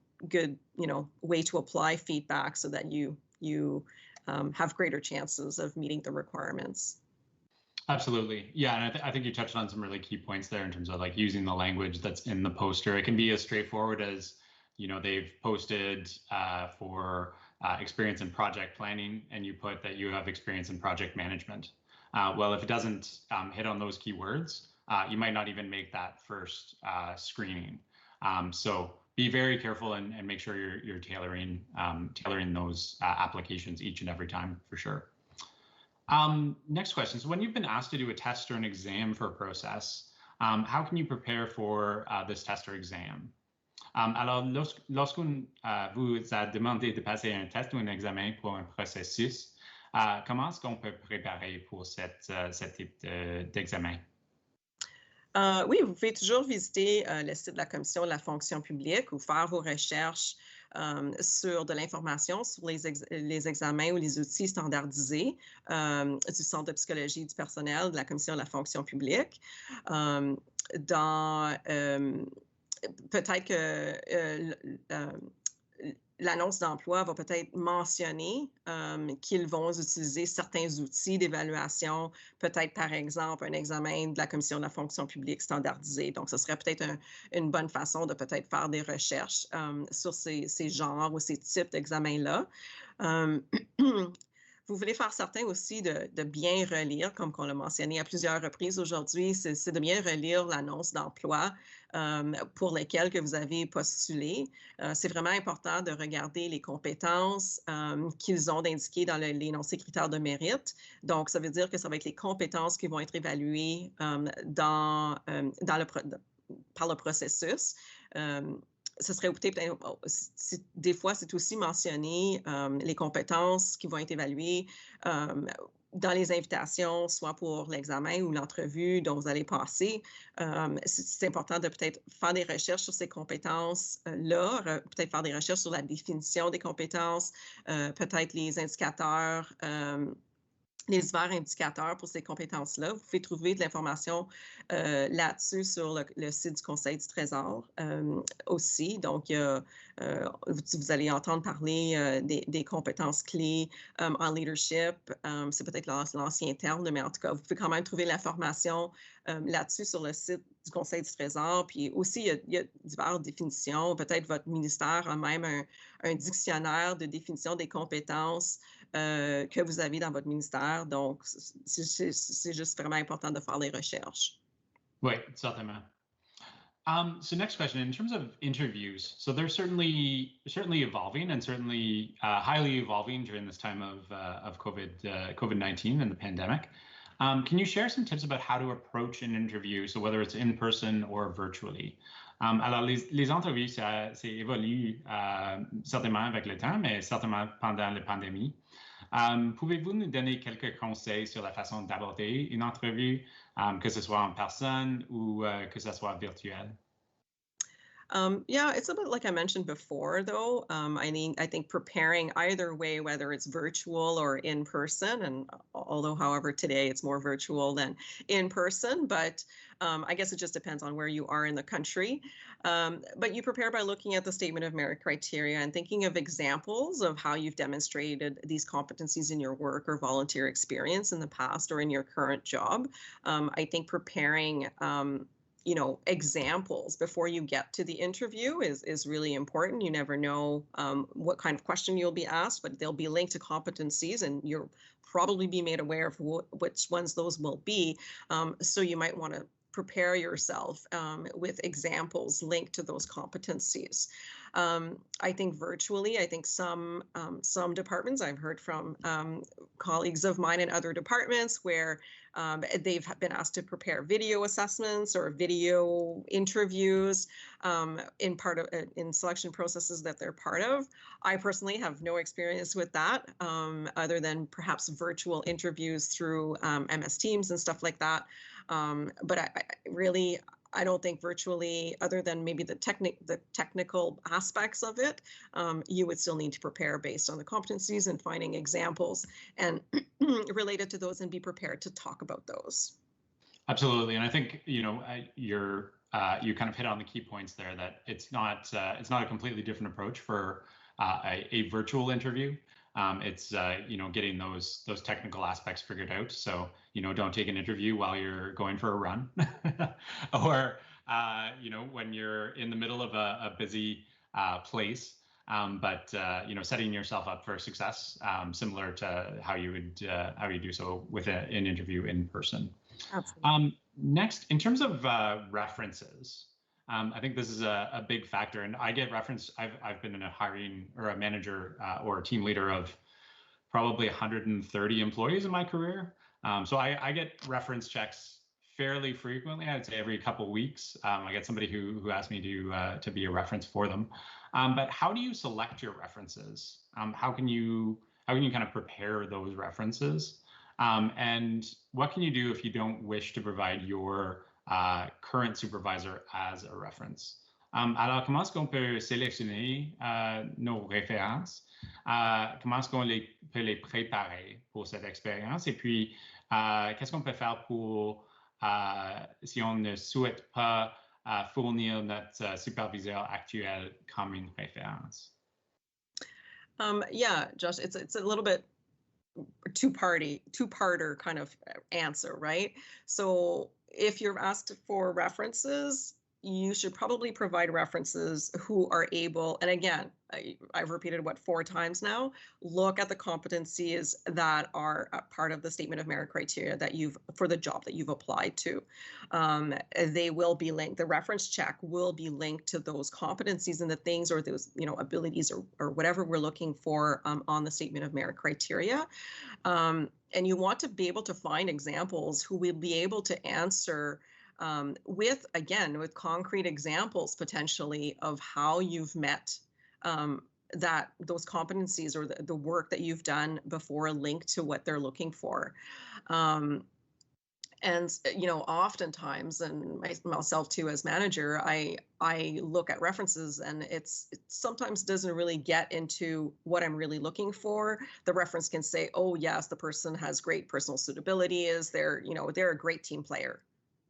way to apply feedback so that you have greater chances of meeting the requirements. Absolutely. Yeah. And I think you touched on some really key points there in terms of using the language that's in the poster. It can be as straightforward as, they've posted for experience in project planning and you put that you have experience in project management. Well, if it doesn't hit on those keywords, you might not even make that first screening. So be very careful and make sure you're tailoring those applications each and every time for sure. Next question. So when you've been asked to do a test or an exam for a process, how can you prepare for this test or exam? Alors, lorsqu'on vous a demandé de passer un test ou un examen pour un processus, comment est-ce qu'on peut préparer pour ce type d'examen? Oui, vous pouvez toujours visiter le site de la Commission de la fonction publique ou faire vos recherches sur de l'information sur les examens ou les outils standardisés du Centre de psychologie du personnel de la Commission de la fonction publique. Peut-être que l'annonce d'emploi va peut-être mentionner qu'ils vont utiliser certains outils d'évaluation, peut-être par exemple un examen de la Commission de la fonction publique standardisé. Donc, ce serait peut-être une bonne façon de peut-être faire des recherches sur ces genres ou ces types d'examens-là. vous voulez faire certain aussi de bien relire, comme on l'a mentionné à plusieurs reprises aujourd'hui, c'est de bien relire l'annonce d'emploi pour lesquelles que vous avez postulé. C'est vraiment important de regarder les compétences qu'ils ont d'indiquer dans l'énoncé critères de mérite. Donc, ça veut dire que ça va être les compétences qui vont être évaluées par le processus. Ce serait peut-être, des fois, c'est aussi mentionné les compétences qui vont être évaluées dans les invitations, soit pour l'examen ou l'entrevue dont vous allez passer. C'est important de peut-être faire des recherches sur ces compétences-là, peut-être faire des recherches sur la définition des compétences, peut-être les indicateurs, les divers indicateurs pour ces compétences-là. Vous pouvez trouver de l'information là-dessus sur le site du Conseil du Trésor aussi. Donc, vous allez entendre parler des compétences clés en leadership. C'est peut-être l'ancien terme, mais en tout cas, vous pouvez quand même trouver l'information là-dessus sur le site du Conseil du Trésor. Puis aussi, il y a diverses définitions. Peut-être votre ministère a même un dictionnaire de définition des compétences que vous avez dans votre ministère. Donc, c'est juste vraiment important de faire les recherches. Oui, certainement. So next question, in terms of interviews, so they're certainly evolving and certainly highly evolving during this time of COVID-19 and the pandemic. Can you share some tips about how to approach an interview, so whether it's in person or virtually? Alors, les entrevues, ça évolue certainement avec le temps, mais certainement pendant la pandémie. Pouvez-vous nous donner quelques conseils sur la façon d'aborder une entrevue, que ce soit en personne ou que ce soit virtuel? Yeah, it's a bit like I mentioned before, though. I think preparing either way, whether it's virtual or in person, and although, however, today it's more virtual than in person, but I guess it just depends on where you are in the country. But you prepare by looking at the statement of merit criteria and thinking of examples of how you've demonstrated these competencies in your work or volunteer experience in the past or in your current job. I think preparing examples before you get to the interview is really important. You never know what kind of question you'll be asked, but they'll be linked to competencies, and you'll probably be made aware of which ones those will be. So you might want to prepare yourself with examples linked to those competencies. I think virtually, I think some departments, I've heard from colleagues of mine in other departments where they've been asked to prepare video assessments or video interviews in selection processes that they're part of. I personally have no experience with that other than perhaps virtual interviews through MS Teams and stuff like that. But I don't think virtually, other than maybe the technical aspects of it, you would still need to prepare based on the competencies and finding examples and related to those and be prepared to talk about those. Absolutely, and I think you kind of hit on the key points there, that it's not a completely different approach for a virtual interview. It's getting those technical aspects figured out. So don't take an interview while you're going for a run, or when you're in the middle of a busy place. But setting yourself up for success, similar to how you do so with an interview in person. Absolutely. Next, in terms of references. I think this is a big factor, and I get reference. I've been in a hiring or a manager or a team leader of probably 130 employees in my career. So I get reference checks fairly frequently. I'd say every couple of weeks. I get somebody who asks me to be a reference for them. But how do you select your references? How can you kind of prepare those references? And what can you do if you don't wish to provide your current supervisor as a reference? Alors, comment est-ce qu'on peut sélectionner nos références? Comment est-ce qu'on peut les préparer pour cette expérience? Et puis, qu'est-ce qu'on peut faire pour, si on ne souhaite pas fournir notre superviseur actuel comme une référence? Yeah, Josh, it's a little bit two-parter kind of answer, right? So if you're asked for references, you should probably provide references who are able, and again, I've repeated what 4 times now. Look at the competencies that are a part of the statement of merit criteria that for the job that you've applied to. They will be linked. The reference check will be linked to those competencies and the things or those abilities or whatever we're looking for on the statement of merit criteria. And you want to be able to find examples who will be able to answer with concrete examples potentially of how you've met those competencies or the work that you've done before linked to what they're looking for. And oftentimes, and myself too as manager, I look at references and it sometimes doesn't really get into what I'm really looking for. The reference can say, oh yes, the person has great personal suitability, they're a great team player.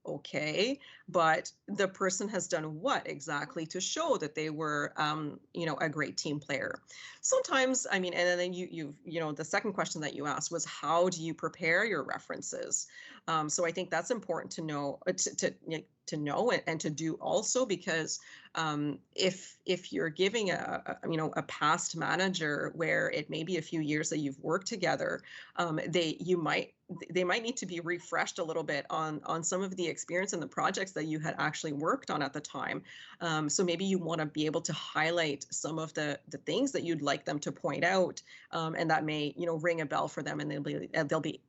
Okay, but the person has done what exactly to show that they were, a great team player? Sometimes, and then the second question that you asked was, how do you prepare your references? So I think that's important to know, to know and to do also, because if you're giving a past manager where it may be a few years that you've worked together, they might need to be refreshed a little bit on some of the experience and the projects that you had actually worked on at the time. So maybe you want to be able to highlight some of the things that you'd like them to point out, and that may ring a bell for them, and they'll be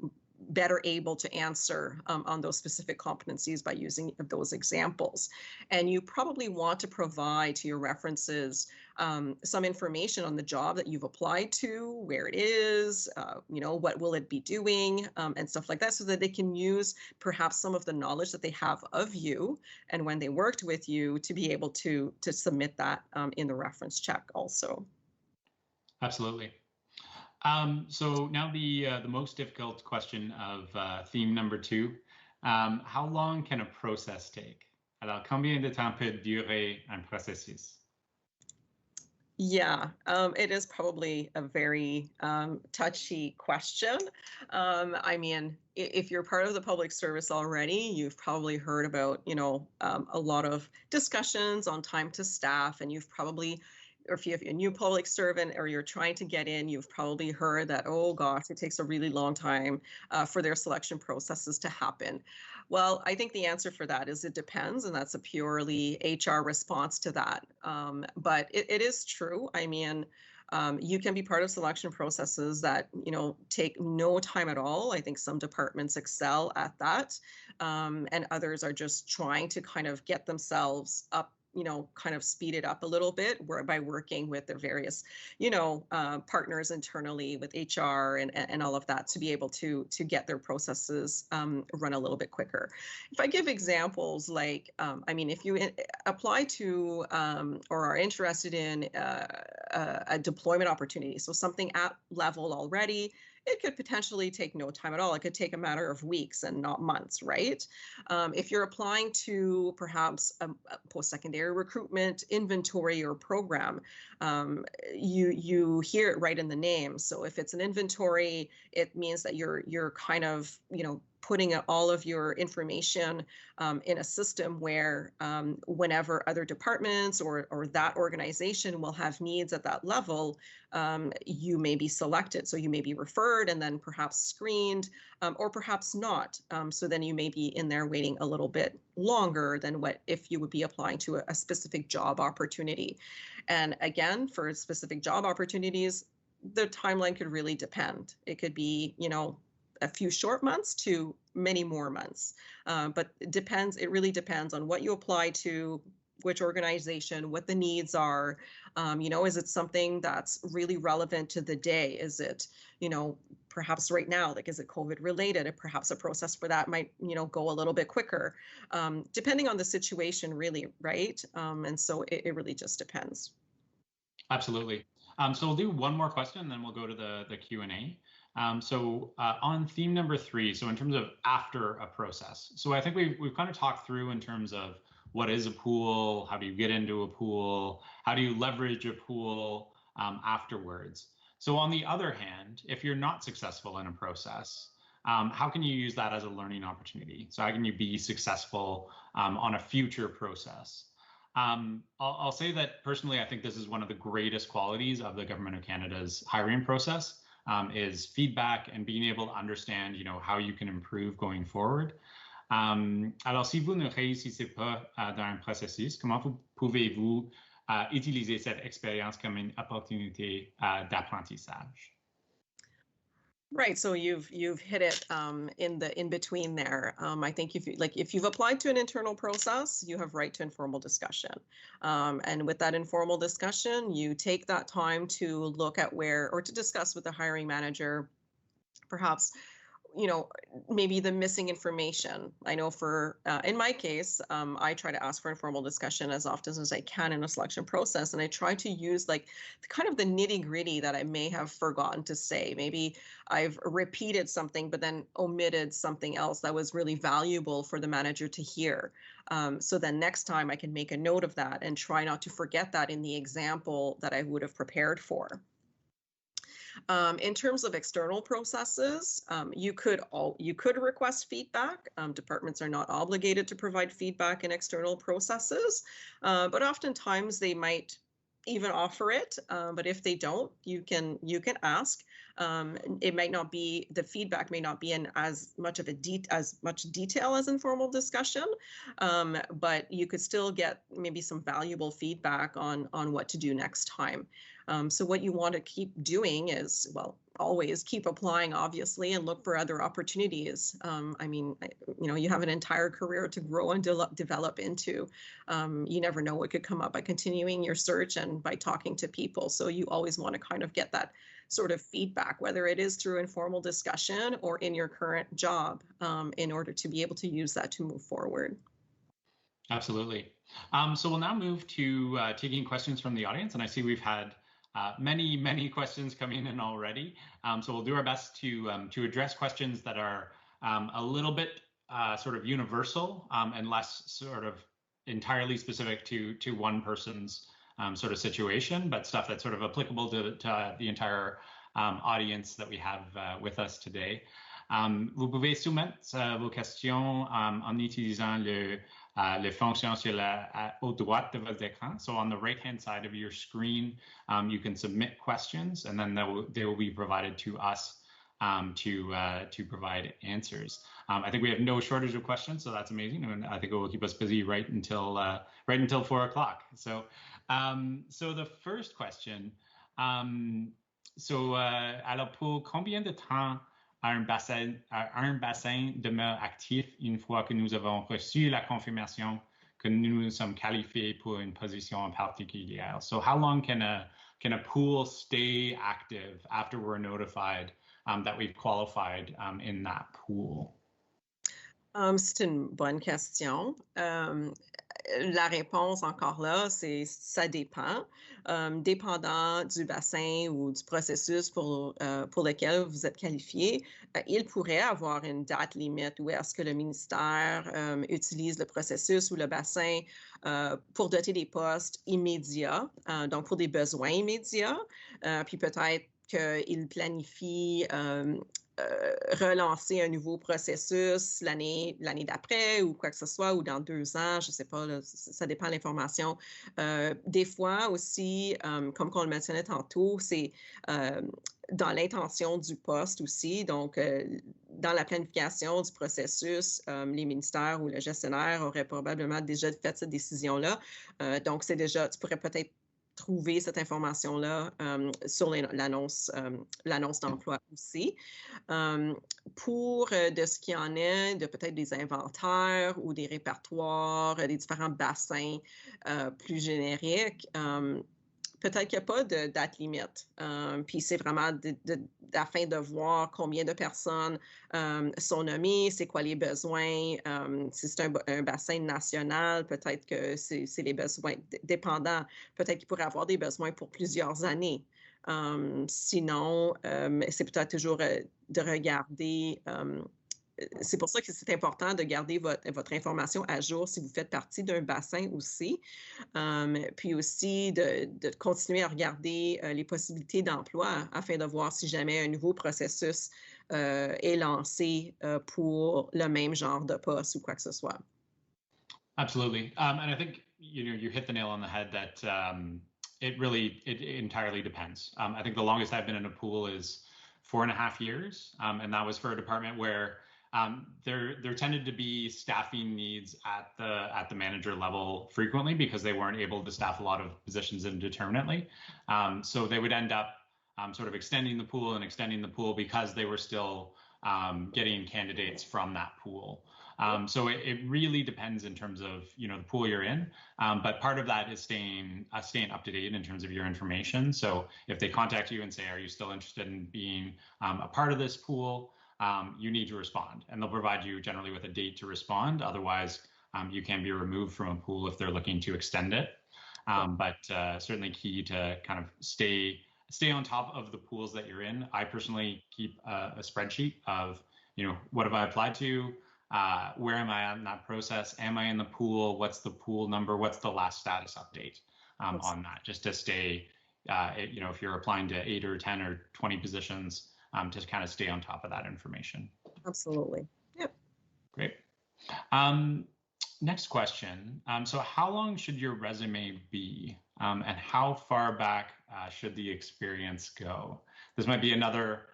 better able to answer on those specific competencies by using those examples. And you probably want to provide to your references some information on the job that you've applied to, where it is, what will it be doing, and stuff like that, so that they can use perhaps some of the knowledge that they have of you and when they worked with you to be able to submit that in the reference check also. Absolutely. So now the most difficult question of theme number 2. How long can a process take? Alors, combien de temps peut durer un processus? Yeah, it is probably a very touchy question. If you're part of the public service already, you've probably heard about, a lot of discussions on time to staff, and you've probably, or if you're a new public servant or you're trying to get in, you've probably heard that, oh gosh, it takes a really long time for their selection processes to happen. Well, I think the answer for that is it depends, and that's a purely HR response to that. But it is true. You can be part of selection processes that, take no time at all. I think some departments excel at that, and others are just trying to kind of get themselves up, kind of speed it up a little bit by working with their various, partners internally with HR and all of that to be able to get their processes run a little bit quicker. If I give examples like, if you apply to or are interested in a deployment opportunity, so something at level already, it could potentially take no time at all. It could take a matter of weeks and not months, right? If you're applying to perhaps a post-secondary recruitment inventory or program, you hear it right in the name. So if it's an inventory, it means that you're kind of, putting all of your information in a system where whenever other departments or that organization will have needs at that level, you may be selected. So you may be referred and then perhaps screened, or perhaps not. So then you may be in there waiting a little bit longer than what if you would be applying to a specific job opportunity. And again, for specific job opportunities, the timeline could really depend. It could be, a few short months to many more months. But it really depends on what you apply to, which organization, what the needs are. Is it something that's really relevant to the day? Is it, perhaps right now, like, is it COVID related? Perhaps a process for that might, go a little bit quicker, depending on the situation, really, right? And so it really just depends. Absolutely. So we'll do one more question, and then we'll go to the Q&A. On theme number 3, so in terms of after a process, so I think we've kind of talked through in terms of what is a pool, how do you get into a pool, how do you leverage a pool afterwards. So on the other hand, if you're not successful in a process, how can you use that as a learning opportunity? So how can you be successful on a future process? I'll say that personally, I think this is one of the greatest qualities of the Government of Canada's hiring process, is feedback and being able to understand, how you can improve going forward. Alors, si vous ne réussissez pas dans un processus, comment pouvez-vous utiliser cette expérience comme une opportunité d'apprentissage? Right, so you've hit it in between there. I think if you've applied to an internal process, you have right to informal discussion, and with that informal discussion, you take that time to look at or to discuss with the hiring manager, perhaps, maybe the missing information. I know in my case, I try to ask for informal discussion as often as I can in a selection process. And I try to use the nitty gritty that I may have forgotten to say. Maybe I've repeated something, but then omitted something else that was really valuable for the manager to hear. So then next time I can make a note of that and try not to forget that in the example that I would have prepared for. In terms of external processes, you could request feedback. Departments are not obligated to provide feedback in external processes, but oftentimes they might even offer it. But if they don't, you can ask. It might not be, the feedback may not be in as much detail as informal discussion, but you could still get maybe some valuable feedback on what to do next time. So what you want to keep doing is, always keep applying, obviously, and look for other opportunities. You have an entire career to grow and develop into. You never know what could come up by continuing your search and by talking to people. So you always want to kind of get that sort of feedback, whether it is through informal discussion or in your current job, in order to be able to use that to move forward. Absolutely. So we'll now move to taking questions from the audience, and I see we've had many questions coming in already. So we'll do our best to address questions that are a little bit sort of universal and less sort of entirely specific to one person's sort of situation, but stuff that's sort of applicable to the entire audience that we have with us today. Vous pouvez soumettre vos questions en utilisant les fonctions sur au droite de votre écran. So on the right-hand side of your screen, you can submit questions, and then they will be provided to us to provide answers. I think we have no shortage of questions, so that's amazing, and I think it will keep us busy right until 4 o'clock. So the first question. Alors pour combien de temps un bassin demeure actif une fois que nous avons reçu la confirmation que nous sommes qualifiés pour une position en particulière? So how long can a pool stay active after we're notified that we've qualified in that pool? C'est une bonne question. La réponse, encore là, ça dépend. Dépendant du bassin ou du processus pour lequel vous êtes qualifié, il pourrait avoir une date limite où est-ce que le ministère utilise le processus ou le bassin pour doter des postes immédiats, donc pour des besoins immédiats, puis peut-être qu'il planifie relancer un nouveau processus l'année d'après ou quoi que ce soit, ou dans 2 ans, je ne sais pas, là, ça dépend de l'information. Des fois aussi, comme on le mentionnait tantôt, c'est dans l'intention du poste aussi, donc dans la planification du processus, les ministères ou le gestionnaire auraient probablement déjà fait cette décision-là. Donc, tu pourrais peut-être trouver cette information-là sur l'annonce d'emploi aussi. Pour de ce qui en est de peut-être des inventaires ou des répertoires, des différents bassins plus génériques, peut-être qu'il n'y a pas de date limite. Puis c'est vraiment afin de voir combien de personnes sont nommées, c'est quoi les besoins. Si c'est un bassin national, peut-être que c'est les besoins dépendants. Peut-être qu'il pourrait avoir des besoins pour plusieurs années. Sinon, c'est peut-être toujours de regarder. C'est pour ça que c'est important de garder votre information à jour si vous faites partie d'un bassin aussi. Puis aussi de continuer à regarder les possibilités d'emploi afin de voir si jamais un nouveau processus est lancé pour le même genre de poste ou quoi que ce soit. Absolutely. And I think you hit the nail on the head that it entirely depends. I think the longest I've been in a pool is 4.5 years, and that was for a department where there tended to be staffing needs at the manager level frequently because they weren't able to staff a lot of positions indeterminately. So they would end up sort of extending the pool because they were still getting candidates from that pool. So it really depends in terms of the pool you're in, but part of that is staying up to date in terms of your information. So if they contact you and say, "Are you still interested in being a part of this pool?" You need to respond, and they'll provide you generally with a date to respond. Otherwise, you can be removed from a pool if they're looking to extend it. But certainly key to kind of stay on top of the pools that you're in. I personally keep a spreadsheet of what have I applied to. Where am I in that process? Am I in the pool? What's the pool number? What's the last status update on that? Just to stay, if you're applying to 8 or 10 or 20 positions, to kind of stay on top of that information. Absolutely. Yep. Great. Next question. So how long should your resume be? And how far back should the experience go? This might be another.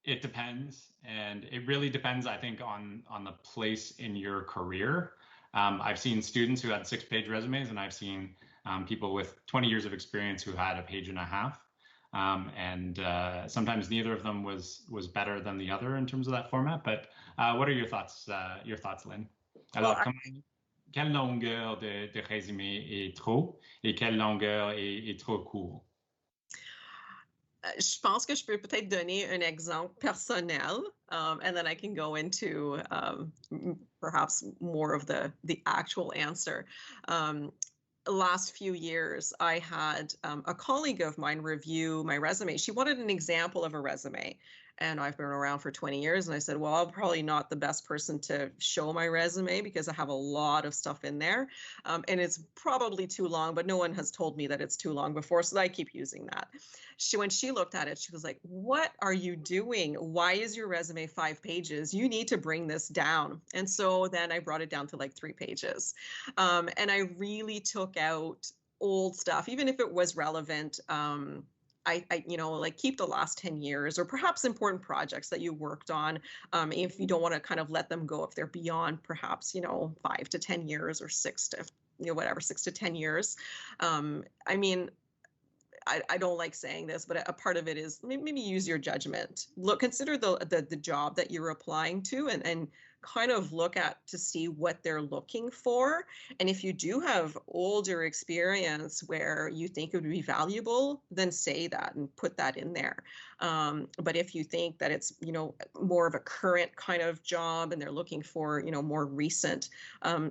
It depends, and it really depends, I think, on the place in your career. I've seen students who had 6-page resumes, and I've seen people with 20 years of experience who had a page and a half. And sometimes neither of them was better than the other in terms of that format. But what are your thoughts, Lynn? Alors, quelle longueur de résumé est trop et quelle longueur est trop court? Je pense que je peux peut-être donner un exemple personnel, and then I can go into perhaps more of the actual answer. Last few years, I had a colleague of mine review my resume. She wanted an example of a resume. And I've been around for 20 years. And I said, well, I'm probably not the best person to show my resume because I have a lot of stuff in there. And it's probably too long, but no one has told me that it's too long before. So I keep using that. When she looked at it, she was like, what are you doing? Why is your resume 5 pages? You need to bring this down. And so then I brought it down to like 3 pages. And I really took out old stuff, even if it was relevant. I like keep the last 10 years or perhaps important projects that you worked on. If you don't want to kind of let them go, if they're beyond perhaps, 5 to 10 years or 6 to 10 years. I mean, I don't like saying this, but a part of it is maybe use your judgment. Consider the job that you're applying to and kind of look at to see what they're looking for. And if you do have older experience where you think it would be valuable, then say that and put that in there. But if you think that it's, more of a current kind of job and they're looking for, more recent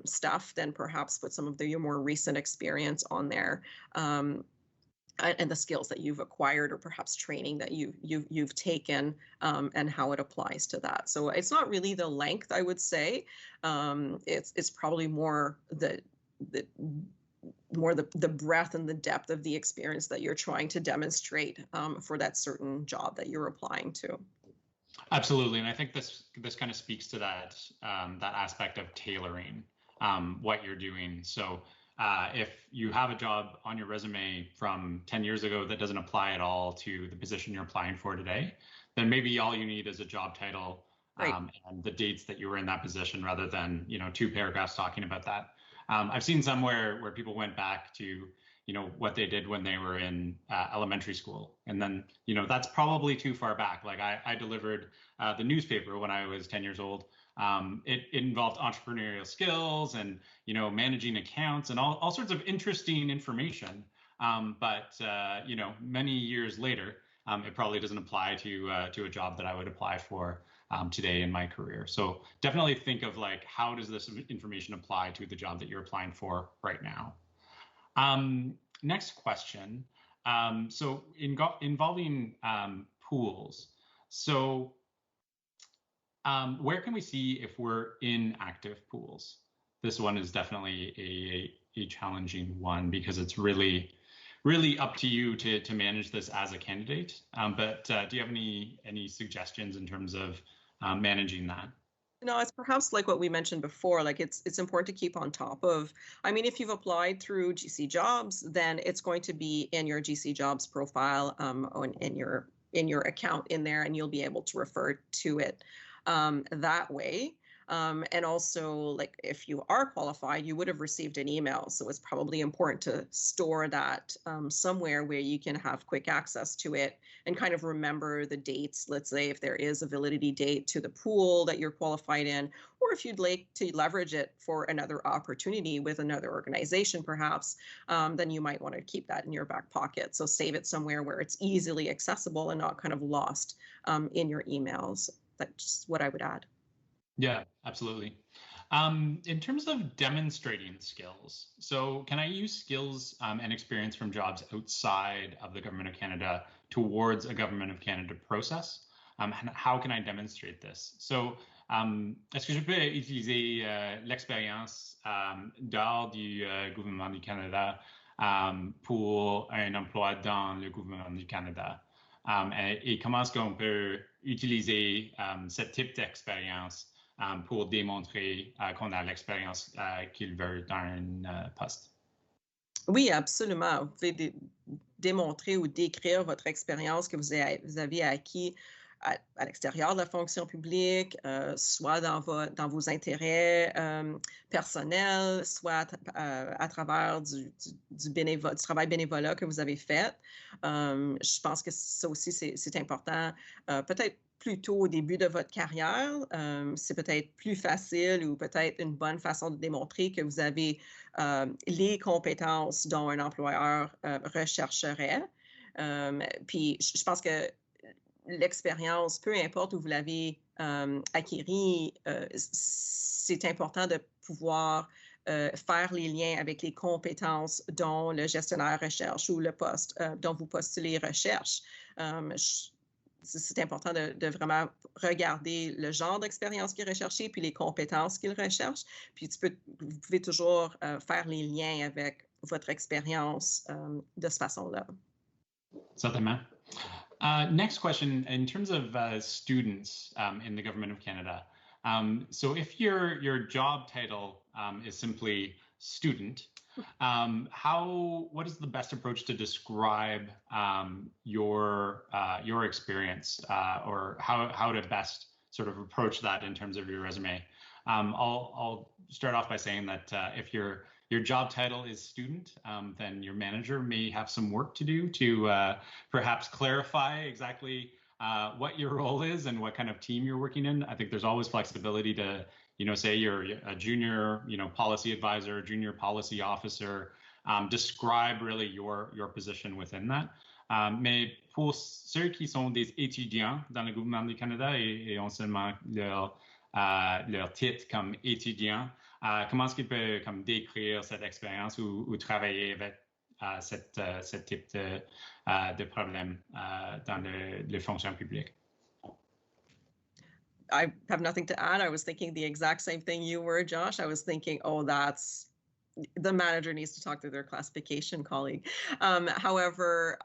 stuff, then perhaps put some of your more recent experience on there. And the skills that you've acquired or perhaps training that you've taken and how it applies to that. So it's not really the length, I would say. It's probably more the breadth and the depth of the experience that you're trying to demonstrate for that certain job that you're applying to. Absolutely, and I think this kind of speaks to that aspect of tailoring what you're doing. So if you have a job on your resume from 10 years ago that doesn't apply at all to the position you're applying for today, then maybe all you need is a job title and the dates that you were in that position rather than 2 paragraphs talking about that. I've seen some where people went back to what they did when they were in elementary school, and then that's probably too far back. Like I delivered the newspaper when I was 10 years old. It involved entrepreneurial skills and managing accounts and all sorts of interesting information. But many years later, it probably doesn't apply to a job that I would apply for today in my career. So definitely think of like, how does this information apply to the job that you're applying for right now? Next question. So involving pools. So where can we see if we're in active pools? This one is definitely a challenging one because it's really up to you to manage this as a candidate. But do you have any suggestions in terms of managing that? No, it's perhaps like what we mentioned before, like it's important to keep on top of. I mean, if you've applied through GC Jobs, then it's going to be in your GC Jobs profile, in your account in there, and you'll be able to refer to it that way. And also, like if you are qualified, you would have received an email. So it's probably important to store that somewhere where you can have quick access to it and kind of remember the dates. Let's say if there is a validity date to the pool that you're qualified in, or if you'd like to leverage it for another opportunity with another organization, perhaps, then you might want to keep that in your back pocket. So save it somewhere where it's easily accessible and not kind of lost in your emails. That's what I would add. Yeah, absolutely. In terms of demonstrating skills, so can I use skills and experience from jobs outside of the Government of Canada towards a Government of Canada process? And how can I demonstrate this? So, est-ce que je peux utiliser l'expérience dehors du gouvernement du Canada pour un emploi dans le gouvernement du Canada? Et comment est-ce qu'on peut utiliser ce type d'expérience pour démontrer qu'on a l'expérience qu'il veut dans un poste? Oui, absolument. Vous pouvez démontrer ou décrire votre expérience que vous avez acquis à l'extérieur de la fonction publique, soit dans vos intérêts personnels, soit à travers du travail bénévolat que vous avez fait. Je pense que ça aussi, c'est important. Peut-être plutôt au début de votre carrière, c'est peut-être plus facile ou peut-être une bonne façon de démontrer que vous avez les compétences dont un employeur rechercherait. Puis je pense que l'expérience, peu importe où vous l'avez acquérie, c'est important de pouvoir faire les liens avec les compétences dont le gestionnaire recherche ou le poste dont vous postulez recherche. C'est important de vraiment regarder le genre d'expérience qu'il est recherché, puis les compétences qu'il recherche. Puis vous pouvez toujours faire les liens avec votre expérience de cette façon-là. Certainement. Next question, in terms of students in the Government of Canada. So if your job title is simply student, what is the best approach to describe your experience or how to best sort of approach that in terms of your resume? I'll start off by saying that if your job title is student, then your manager may have some work to do to perhaps clarify exactly what your role is and what kind of team you're working in. I think there's always flexibility to, say you're a junior, policy advisor, junior policy officer, describe really your position within that. Mais pour ceux qui sont des étudiants dans le gouvernement du Canada et ont seulement leur titre comme étudiant, comment est-ce qu'ils peuvent comme décrire cette expérience ou travailler avec ce type de problème dans les fonctions publiques? I have nothing to add. I was thinking the exact same thing you were, Josh. I was thinking, oh, the manager needs to talk to their classification colleague. However,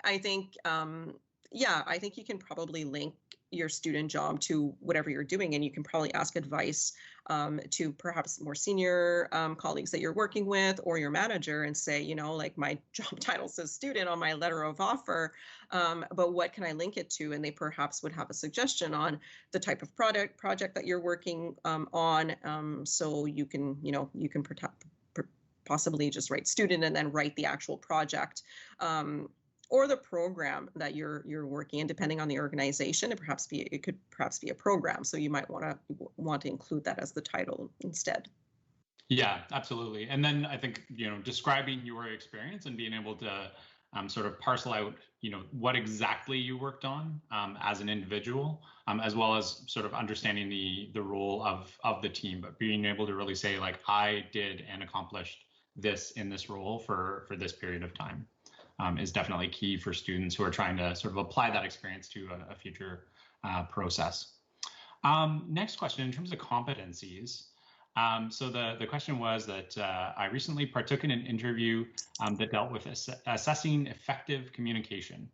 I think, I think you can probably link your student job to whatever you're doing, and you can probably ask advice to perhaps more senior colleagues that you're working with or your manager and say, like my job title says student on my letter of offer, but what can I link it to? And they perhaps would have a suggestion on the type of project that you're working on. So you can, possibly just write student and then write the actual project. Or the program that you're working in, depending on the organization. It could perhaps be a program, so you might want to include that as the title instead. Yeah, absolutely. And then I think describing your experience and being able to sort of parcel out what exactly you worked on as an individual, as well as sort of understanding the role of the team, but being able to really say like I did and accomplished this in this role for this period of time. Is definitely key for students who are trying to sort of apply that experience to a future process. Next question, in terms of competencies. So the question was that I recently partook in an interview that dealt with assessing effective communication.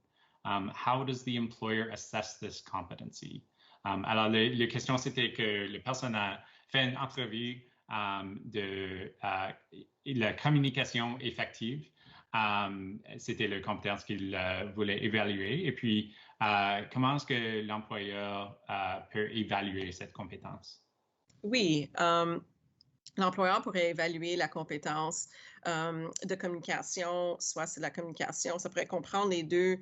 How does the employer assess this competency? Alors, la question, c'était que la personne a fait une entrevue de la communication effective. C'était la compétence qu'il voulait évaluer. Et puis, comment est-ce que l'employeur peut évaluer cette compétence? Oui, l'employeur pourrait évaluer la compétence de communication, soit c'est la communication, ça pourrait comprendre les deux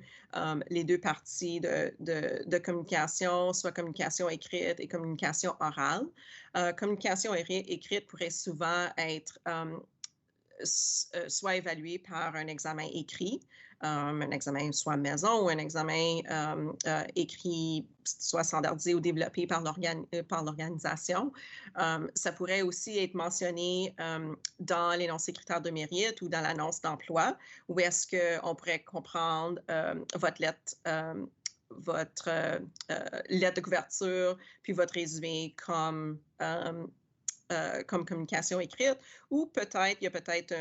parties de communication, soit communication écrite et communication orale. Communication écrite pourrait souvent être soit évalué par un examen écrit, un examen soit maison ou un examen écrit, soit standardisé ou développé par l'organisation. Ça pourrait aussi être mentionné dans l'énoncé critères de mérite ou dans l'annonce d'emploi, où est-ce qu'on pourrait comprendre votre lettre lettre de couverture, puis votre résumé comme communication écrite, ou peut-être, il y a peut-être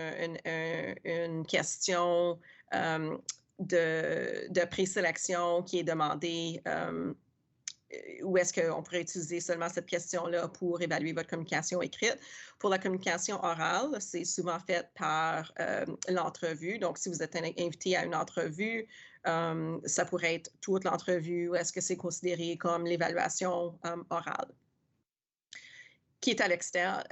une question de présélection qui est demandée, où est-ce qu'on pourrait utiliser seulement cette question-là pour évaluer votre communication écrite. Pour la communication orale, c'est souvent fait par l'entrevue. Donc, si vous êtes invité à une entrevue, ça pourrait être toute l'entrevue, ou est-ce que c'est considéré comme l'évaluation orale, qui est à l'extérieur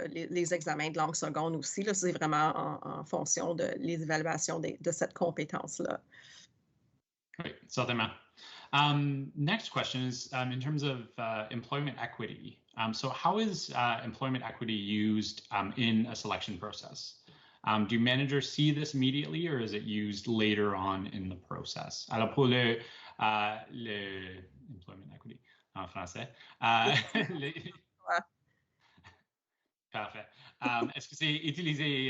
les examens de langue seconde aussi. C'est vraiment en fonction de les évaluations de cette compétence-là. Great, certainement. Next question is in terms of employment equity. So how is employment equity used in a selection process? Do managers see this immediately or is it used later on in the process? Alors pour le employment equity en français, Parfait. Est-ce que c'est utilisé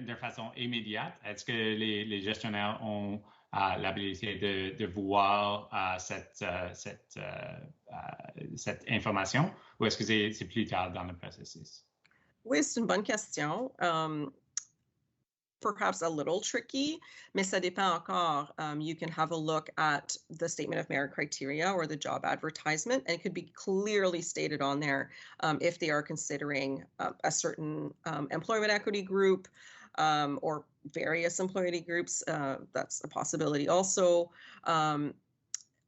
de façon immédiate? Est-ce que les gestionnaires ont l'habilité de voir cette information ou est-ce que c'est plus tard dans le processus? Oui, c'est une bonne question. Perhaps a little tricky, mais ça dépend encore. You can have a look at the statement of merit criteria or the job advertisement, and it could be clearly stated on there if they are considering a certain employment equity group or various employee groups. That's a possibility also.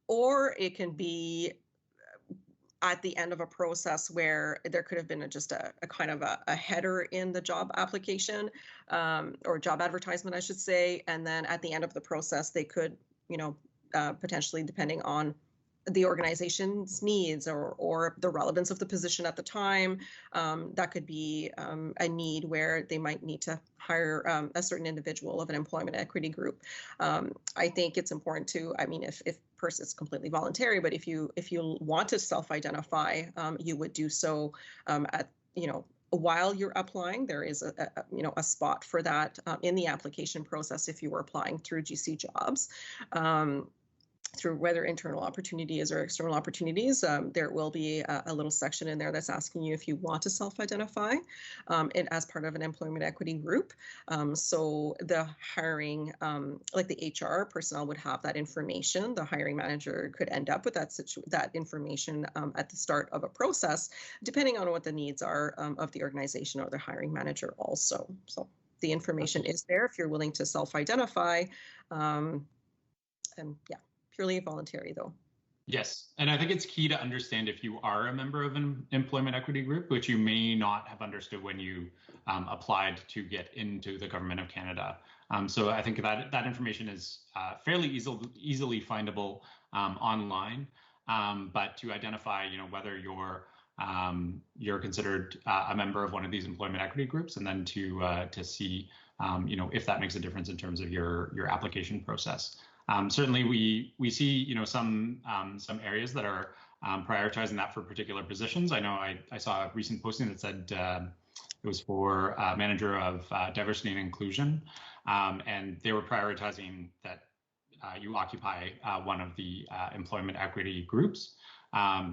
Or it can be at the end of a process where there could have been just a kind of a header in the job application or job advertisement, I should say. And then at the end of the process, they could, potentially, depending on the organization's needs or the relevance of the position at the time, that could be a need where they might need to hire a certain individual of an employment equity group. I think it's important to, if person is completely voluntary, but if you want to self-identify, you would do so while you're applying. There is a spot for that in the application process if you were applying through GC Jobs. Through whether internal opportunities or external opportunities, there will be a little section in there that's asking you if you want to self-identify and as part of an employment equity group. So the hiring, like the HR personnel would have that information. The hiring manager could end up with that information at the start of a process, depending on what the needs are of the organization or the hiring manager also. So the information is there if you're willing to self-identify. And yeah. Purely voluntary, though. Yes, and I think it's key to understand if you are a member of an employment equity group, which you may not have understood when you applied to get into the Government of Canada. So I think that information is fairly easily findable online, but to identify, whether you're considered a member of one of these employment equity groups, and then to see, if that makes a difference in terms of your application process. Certainly, we see some areas that are prioritizing that for particular positions. I know I saw a recent posting that said it was for manager of diversity and inclusion, and they were prioritizing that you occupy one of the employment equity groups,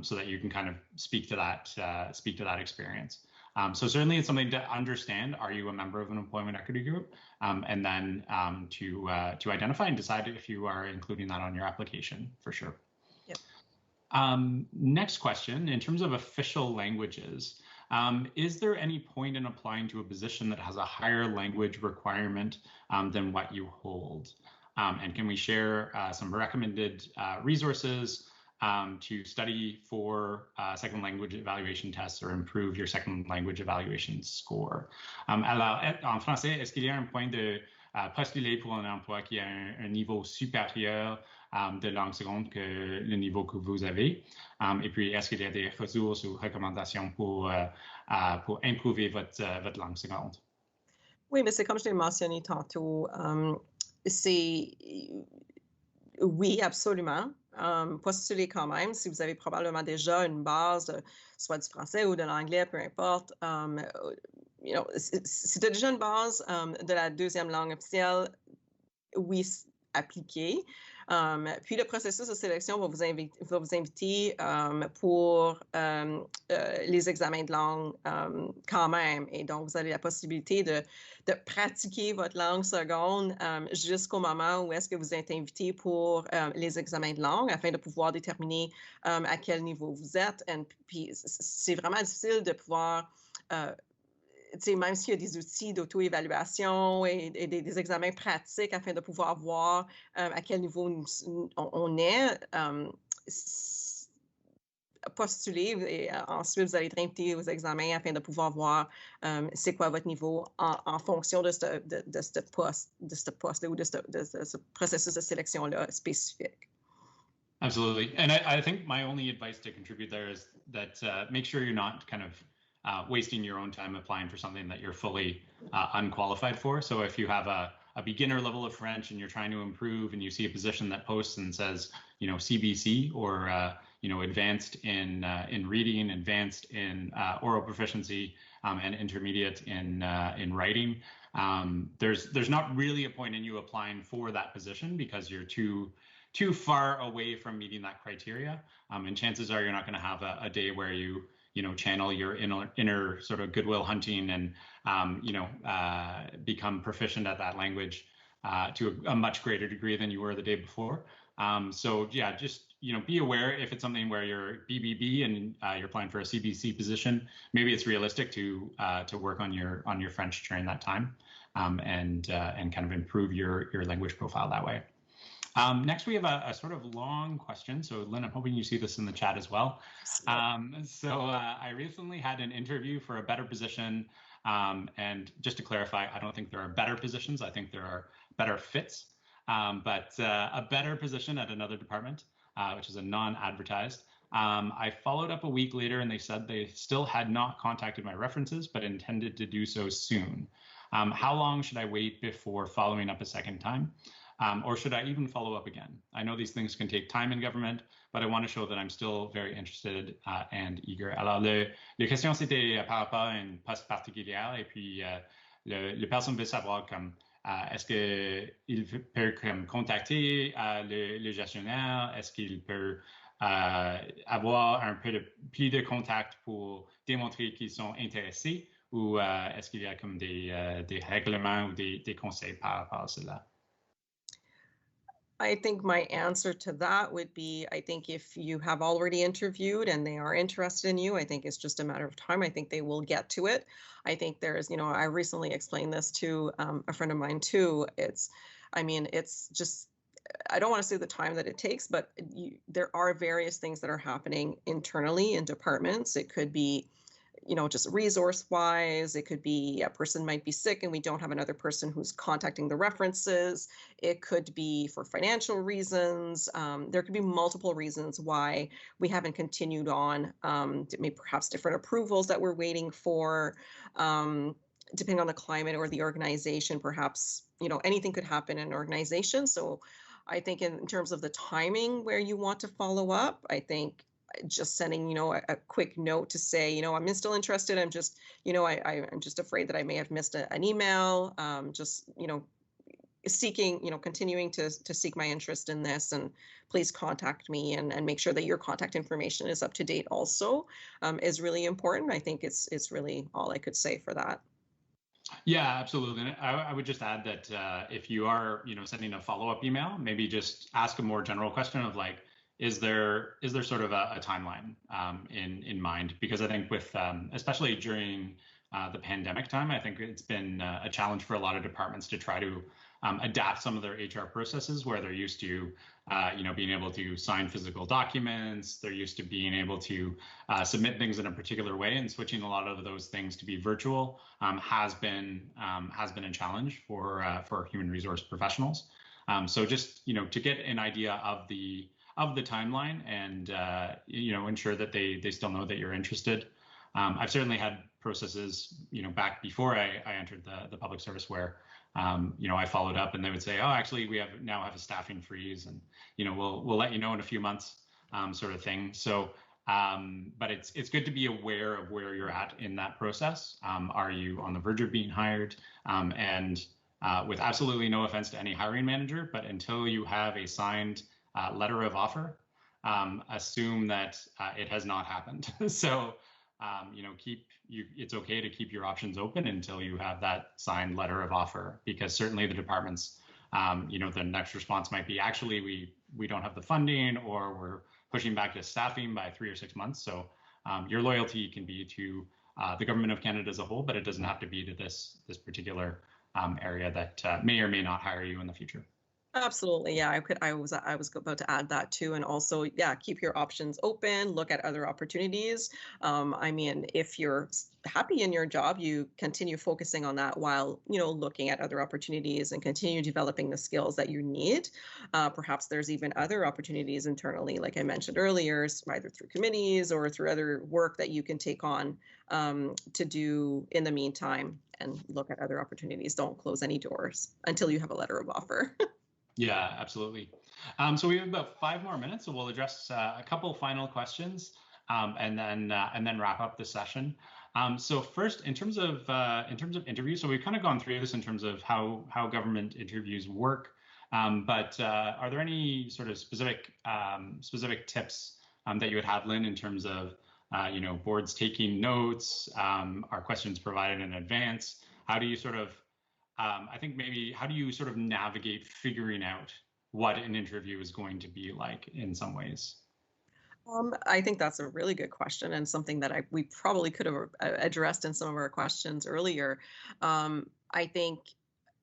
so that you can kind of speak to that experience. So certainly it's something to understand. Are you a member of an employment equity group? And then to identify and decide if you are including that on your application, for sure. Yep. Next question, in terms of official languages, is there any point in applying to a position that has a higher language requirement than what you hold? And can we share some recommended resources to study for second language evaluation tests or improve your second language evaluation score? Alors, en français, est-ce qu'il y a un point de postuler pour un emploi qui a un niveau supérieur de langue seconde que le niveau que vous avez? Et puis, est-ce qu'il y a des ressources ou recommandations pour improver votre langue seconde? Oui, mais c'est comme je l'ai mentionné tantôt, c'est oui, absolument. Postulez quand même si vous avez probablement déjà une base, soit du français ou de l'anglais, peu importe. Si tu as déjà une base de la deuxième langue officielle, oui, appliquer. Puis le processus de sélection va vous inviter pour les examens de langue quand même. Et donc, vous avez la possibilité de pratiquer votre langue seconde jusqu'au moment où est-ce que vous êtes invité pour les examens de langue afin de pouvoir déterminer à quel niveau vous êtes. Puis c'est vraiment difficile de pouvoir même s'il y a des outils d'auto-évaluation et des examens pratiques afin de pouvoir voir à quel niveau on est, postuler et ensuite vous allez être invité aux examens afin de pouvoir voir c'est quoi votre niveau en fonction de ce poste ou de ce processus de sélection-là spécifique. Absolutely. And I think my only advice to contribute there is that make sure you're not kind of wasting your own time applying for something that you're fully unqualified for. So if you have a beginner level of French and you're trying to improve and you see a position that posts and says, CBC or, advanced in reading, advanced in oral proficiency, and intermediate in writing, there's not really a point in you applying for that position because you're too far away from meeting that criteria. And chances are you're not going to have a day where you channel your inner sort of goodwill hunting and, become proficient at that language to a much greater degree than you were the day before. So yeah, just, be aware if it's something where you're BBB and you're applying for a CBC position, maybe it's realistic to work on your French during that time and kind of improve your language profile that way. Next, we have a sort of long question. So, Lynn, I'm hoping you see this in the chat as well. I recently had an interview for a better position. And just to clarify, I don't think there are better positions. I think there are better fits. But a better position at another department, which is a non-advertised. I followed up a week later and they said they still had not contacted my references, but intended to do so soon. How long should I wait before following up a second time? Or should I even follow up again? I know these things can take time in government, but I want to show that I'm still very interested and eager. Alors, les questions, c'était par rapport à une poste particulière, et puis le personne veut savoir comme est-ce qu'il peut comme contacter le gestionnaire? Est-ce qu'il peut avoir un peu plus de contact pour démontrer qu'ils sont intéressés? Ou est-ce qu'il y a comme des règlements ou des conseils par rapport à cela? I think my answer to that would be, I think if you have already interviewed and they are interested in you, I think it's just a matter of time. I think they will get to it. I think there's, I recently explained this to a friend of mine too. It's just, I don't want to say the time that it takes, but there are various things that are happening internally in departments. It could be, just resource-wise, it could be a person might be sick and we don't have another person who's contacting the references. It could be for financial reasons. There could be multiple reasons why we haven't continued on. Maybe perhaps different approvals that we're waiting for, depending on the climate or the organization. Perhaps, anything could happen in an organization. So I think in terms of the timing where you want to follow up, I think just sending, a quick note to say, I'm still interested. I'm just, I'm just afraid that I may have missed an email. Just, seeking, continuing to seek my interest in this, and please contact me and make sure that your contact information is up to date also is really important. I think it's really all I could say for that. Yeah, absolutely. And I would just add that if you are, sending a follow-up email, maybe just ask a more general question of like, is there sort of a timeline in mind? Because I think with especially during the pandemic time, I think it's been a challenge for a lot of departments to try to adapt some of their HR processes where they're used to, being able to sign physical documents. They're used to being able to submit things in a particular way, and switching a lot of those things to be virtual has been a challenge for human resource professionals. So just to get an idea of the timeline and ensure that they still know that you're interested. I've certainly had processes back before I entered the public service where I followed up and they would say, oh, actually we now have a staffing freeze, and we'll let you know in a few months, sort of thing. So but it's good to be aware of where you're at in that process. Are you on the verge of being hired? And with absolutely no offense to any hiring manager, but until you have a signed letter of offer, assume that it has not happened. So, it's okay to keep your options open until you have that signed letter of offer, because certainly the departments, the next response might be, actually, we don't have the funding, or we're pushing back to staffing by 3 or 6 months. So your loyalty can be to the government of Canada as a whole, but it doesn't have to be to this particular area that may or may not hire you in the future. Absolutely. Yeah, I was about to add that too. And also, yeah, keep your options open, look at other opportunities. If you're happy in your job, you continue focusing on that while, looking at other opportunities and continue developing the skills that you need. Perhaps there's even other opportunities internally, like I mentioned earlier, either through committees or through other work that you can take on to do in the meantime, and look at other opportunities. Don't close any doors until you have a letter of offer. Yeah, absolutely. So we have about 5 more minutes, so we'll address a couple final questions, and then wrap up the session. So first, in terms of interviews, so we've kind of gone through this in terms of how government interviews work. But are there any sort of specific tips that you would have, Lynn, in terms of boards taking notes? Are questions provided in advance? How do you sort of how do you sort of navigate figuring out what an interview is going to be like in some ways? I think that's a really good question, and something that we probably could have addressed in some of our questions earlier. I think,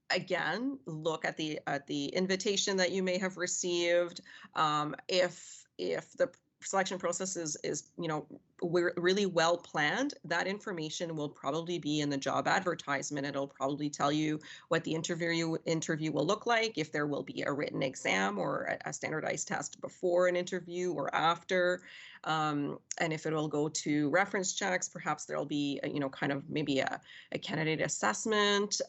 again, look at the invitation that you may have received. If the selection process is we're really well planned, that information will probably be in the job advertisement. It'll probably tell you what the interview will look like, if there will be a written exam or a standardized test before an interview or after, and if it will go to reference checks. Perhaps there'll be kind of maybe a candidate assessment,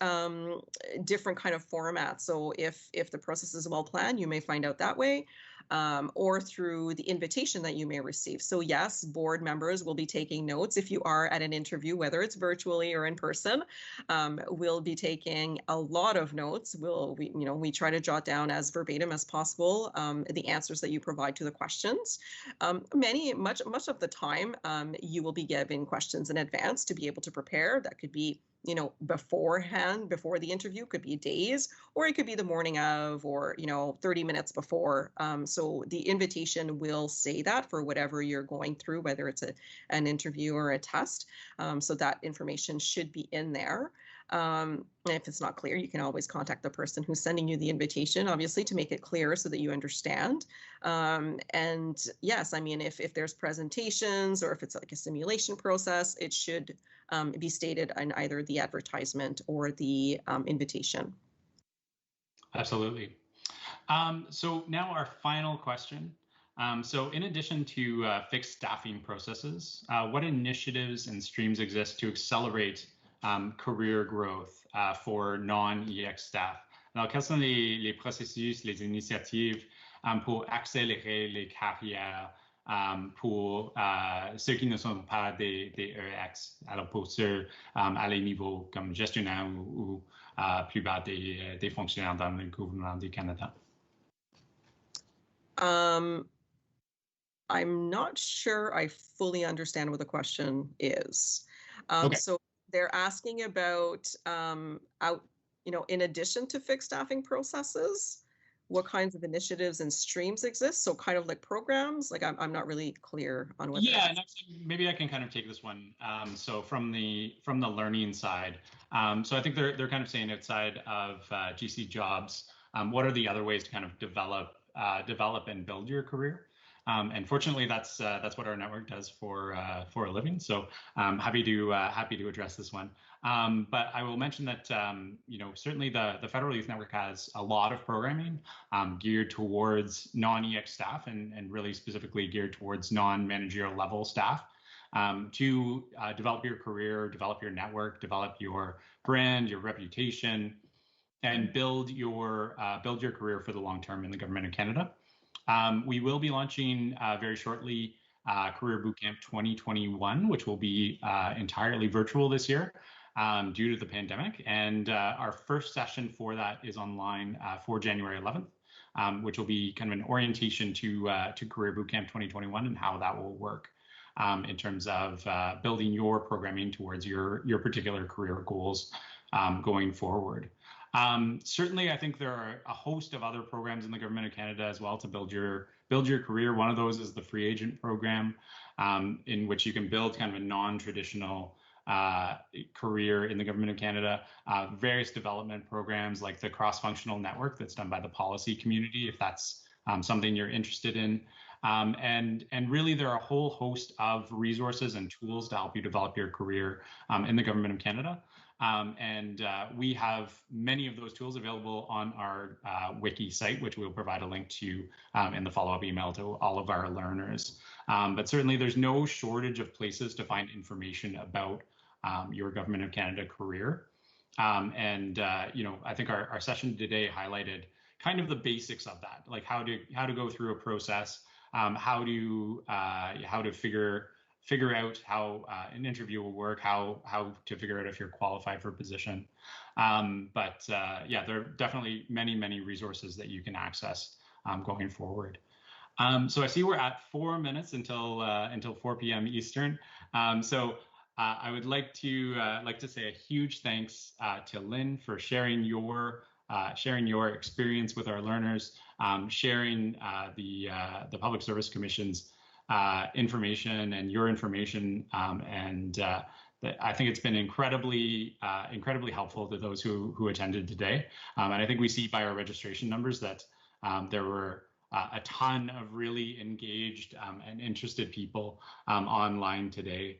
different kind of format. So if the process is well planned, you may find out that way. Or through the invitation that you may receive. So yes, board members will be taking notes if you are at an interview, whether it's virtually or in person. We'll be taking a lot of notes. We try to jot down as verbatim as possible the answers that you provide to the questions. Much of the time, you will be given questions in advance to be able to prepare. That could be beforehand, before the interview, could be days, or it could be the morning of, or 30 minutes before. So the invitation will say that for whatever you're going through, whether it's an interview or a test. So that information should be in there. And if it's not clear, you can always contact the person who's sending you the invitation, obviously, to make it clear so that you understand. And yes, if there's presentations, or if it's like a simulation process, it should be stated in either the advertisement or the invitation. Absolutely. So now our final question. So in addition to fixed staffing processes, what initiatives and streams exist to accelerate career growth for non-EX staff? Alors, quels sont les processus, les initiatives pour accélérer les carrières pour ceux qui ne sont pas des EX, alors pour ceux à les niveaux comme gestionnaire ou plus bas des fonctionnaires dans le gouvernement du Canada? I'm not sure I fully understand what the question is. Okay. So they're asking about in addition to fixed staffing processes, what kinds of initiatives and streams exist? So kind of like programs, like I'm not really clear on what Yeah, and maybe I can kind of take this one. So from the learning side, so I think they're kind of saying outside of GC jobs, what are the other ways to kind of develop and build your career? And fortunately, that's what our network does for a living. So happy to address this one. But I will mention that certainly the Federal Youth Network has a lot of programming geared towards non-EX staff and really specifically geared towards non-managerial level staff to develop your career, develop your network, develop your brand, your reputation, and build your career for the long term in the government of Canada. We will be launching very shortly Career Bootcamp 2021, which will be entirely virtual this year due to the pandemic. And our first session for that is online for January 11th, which will be kind of an orientation to Career Bootcamp 2021 and how that will work in terms of building your programming towards your particular career goals going forward. Certainly, I think there are a host of other programs in the government of Canada as well to build your career. One of those is the free agent program, in which you can build kind of a non-traditional career in the government of Canada. Various development programs like the cross-functional network that's done by the policy community, if that's something you're interested in. And really, there are a whole host of resources and tools to help you develop your career in the government of Canada. And we have many of those tools available on our wiki site, which we'll provide a link to in the follow-up email to all of our learners. But certainly there's no shortage of places to find information about your Government of Canada career. I think our session today highlighted kind of the basics of that, like how to go through a process, how to figure out how an interview will work, how to figure out if you're qualified for a position. Yeah, there are definitely many resources that you can access going forward. So I see we're at 4 minutes until 4 p.m. Eastern. I would like to say a huge thanks to Lynn for sharing your experience with our learners, sharing the Public Service Commission's information and your information, I think it's been incredibly helpful to those who attended today. And I think we see by our registration numbers that there were a ton of really engaged and interested people online today.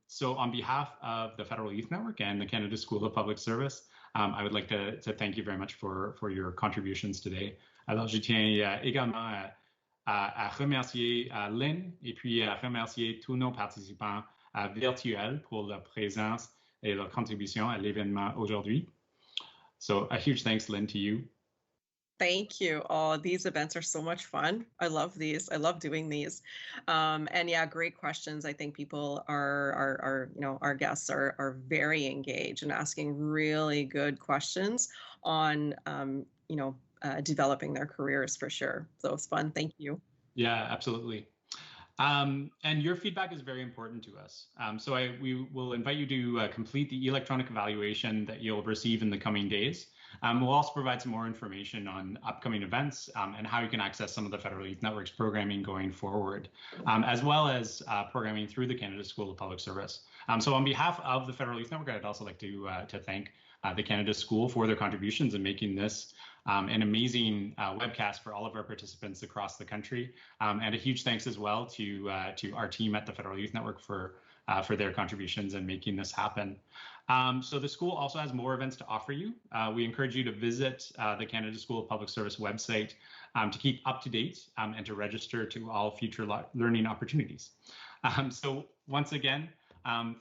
So on behalf of the Federal Youth Network and the Canada School of Public Service, I would like to thank you very much for your contributions today. Alors, je tiens également à remercier Lynn et puis à remercier tous nos participants virtuels pour leur présence et leur contribution à l'événement aujourd'hui. So a huge thanks, Lynn, to you. Thank you. Oh, these events are so much fun. I love these. I love doing these. And yeah, great questions. I think people are our guests are very engaged and asking really good questions on, developing their careers for sure. So it's fun. Thank you. Yeah, absolutely. And your feedback is very important to us. So we will invite you to complete the electronic evaluation that you'll receive in the coming days. We'll also provide some more information on upcoming events and how you can access some of the Federal Youth Network's programming going forward, as well as programming through the Canada School of Public Service. So on behalf of the Federal Youth Network, I'd also like to thank the Canada School for their contributions in making this an amazing webcast for all of our participants across the country. And a huge thanks as well to our team at the Federal Youth Network for their contributions and making this happen. So the school also has more events to offer you. We encourage you to visit the Canada School of Public Service website to keep up to date and to register to all future learning opportunities. So once again,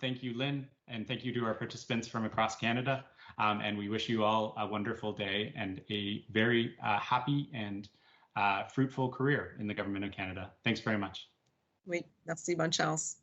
thank you, Lynn, and thank you to our participants from across Canada. And we wish you all a wonderful day and a very happy and fruitful career in the Government of Canada. Thanks very much. Oui, merci, bonne chance.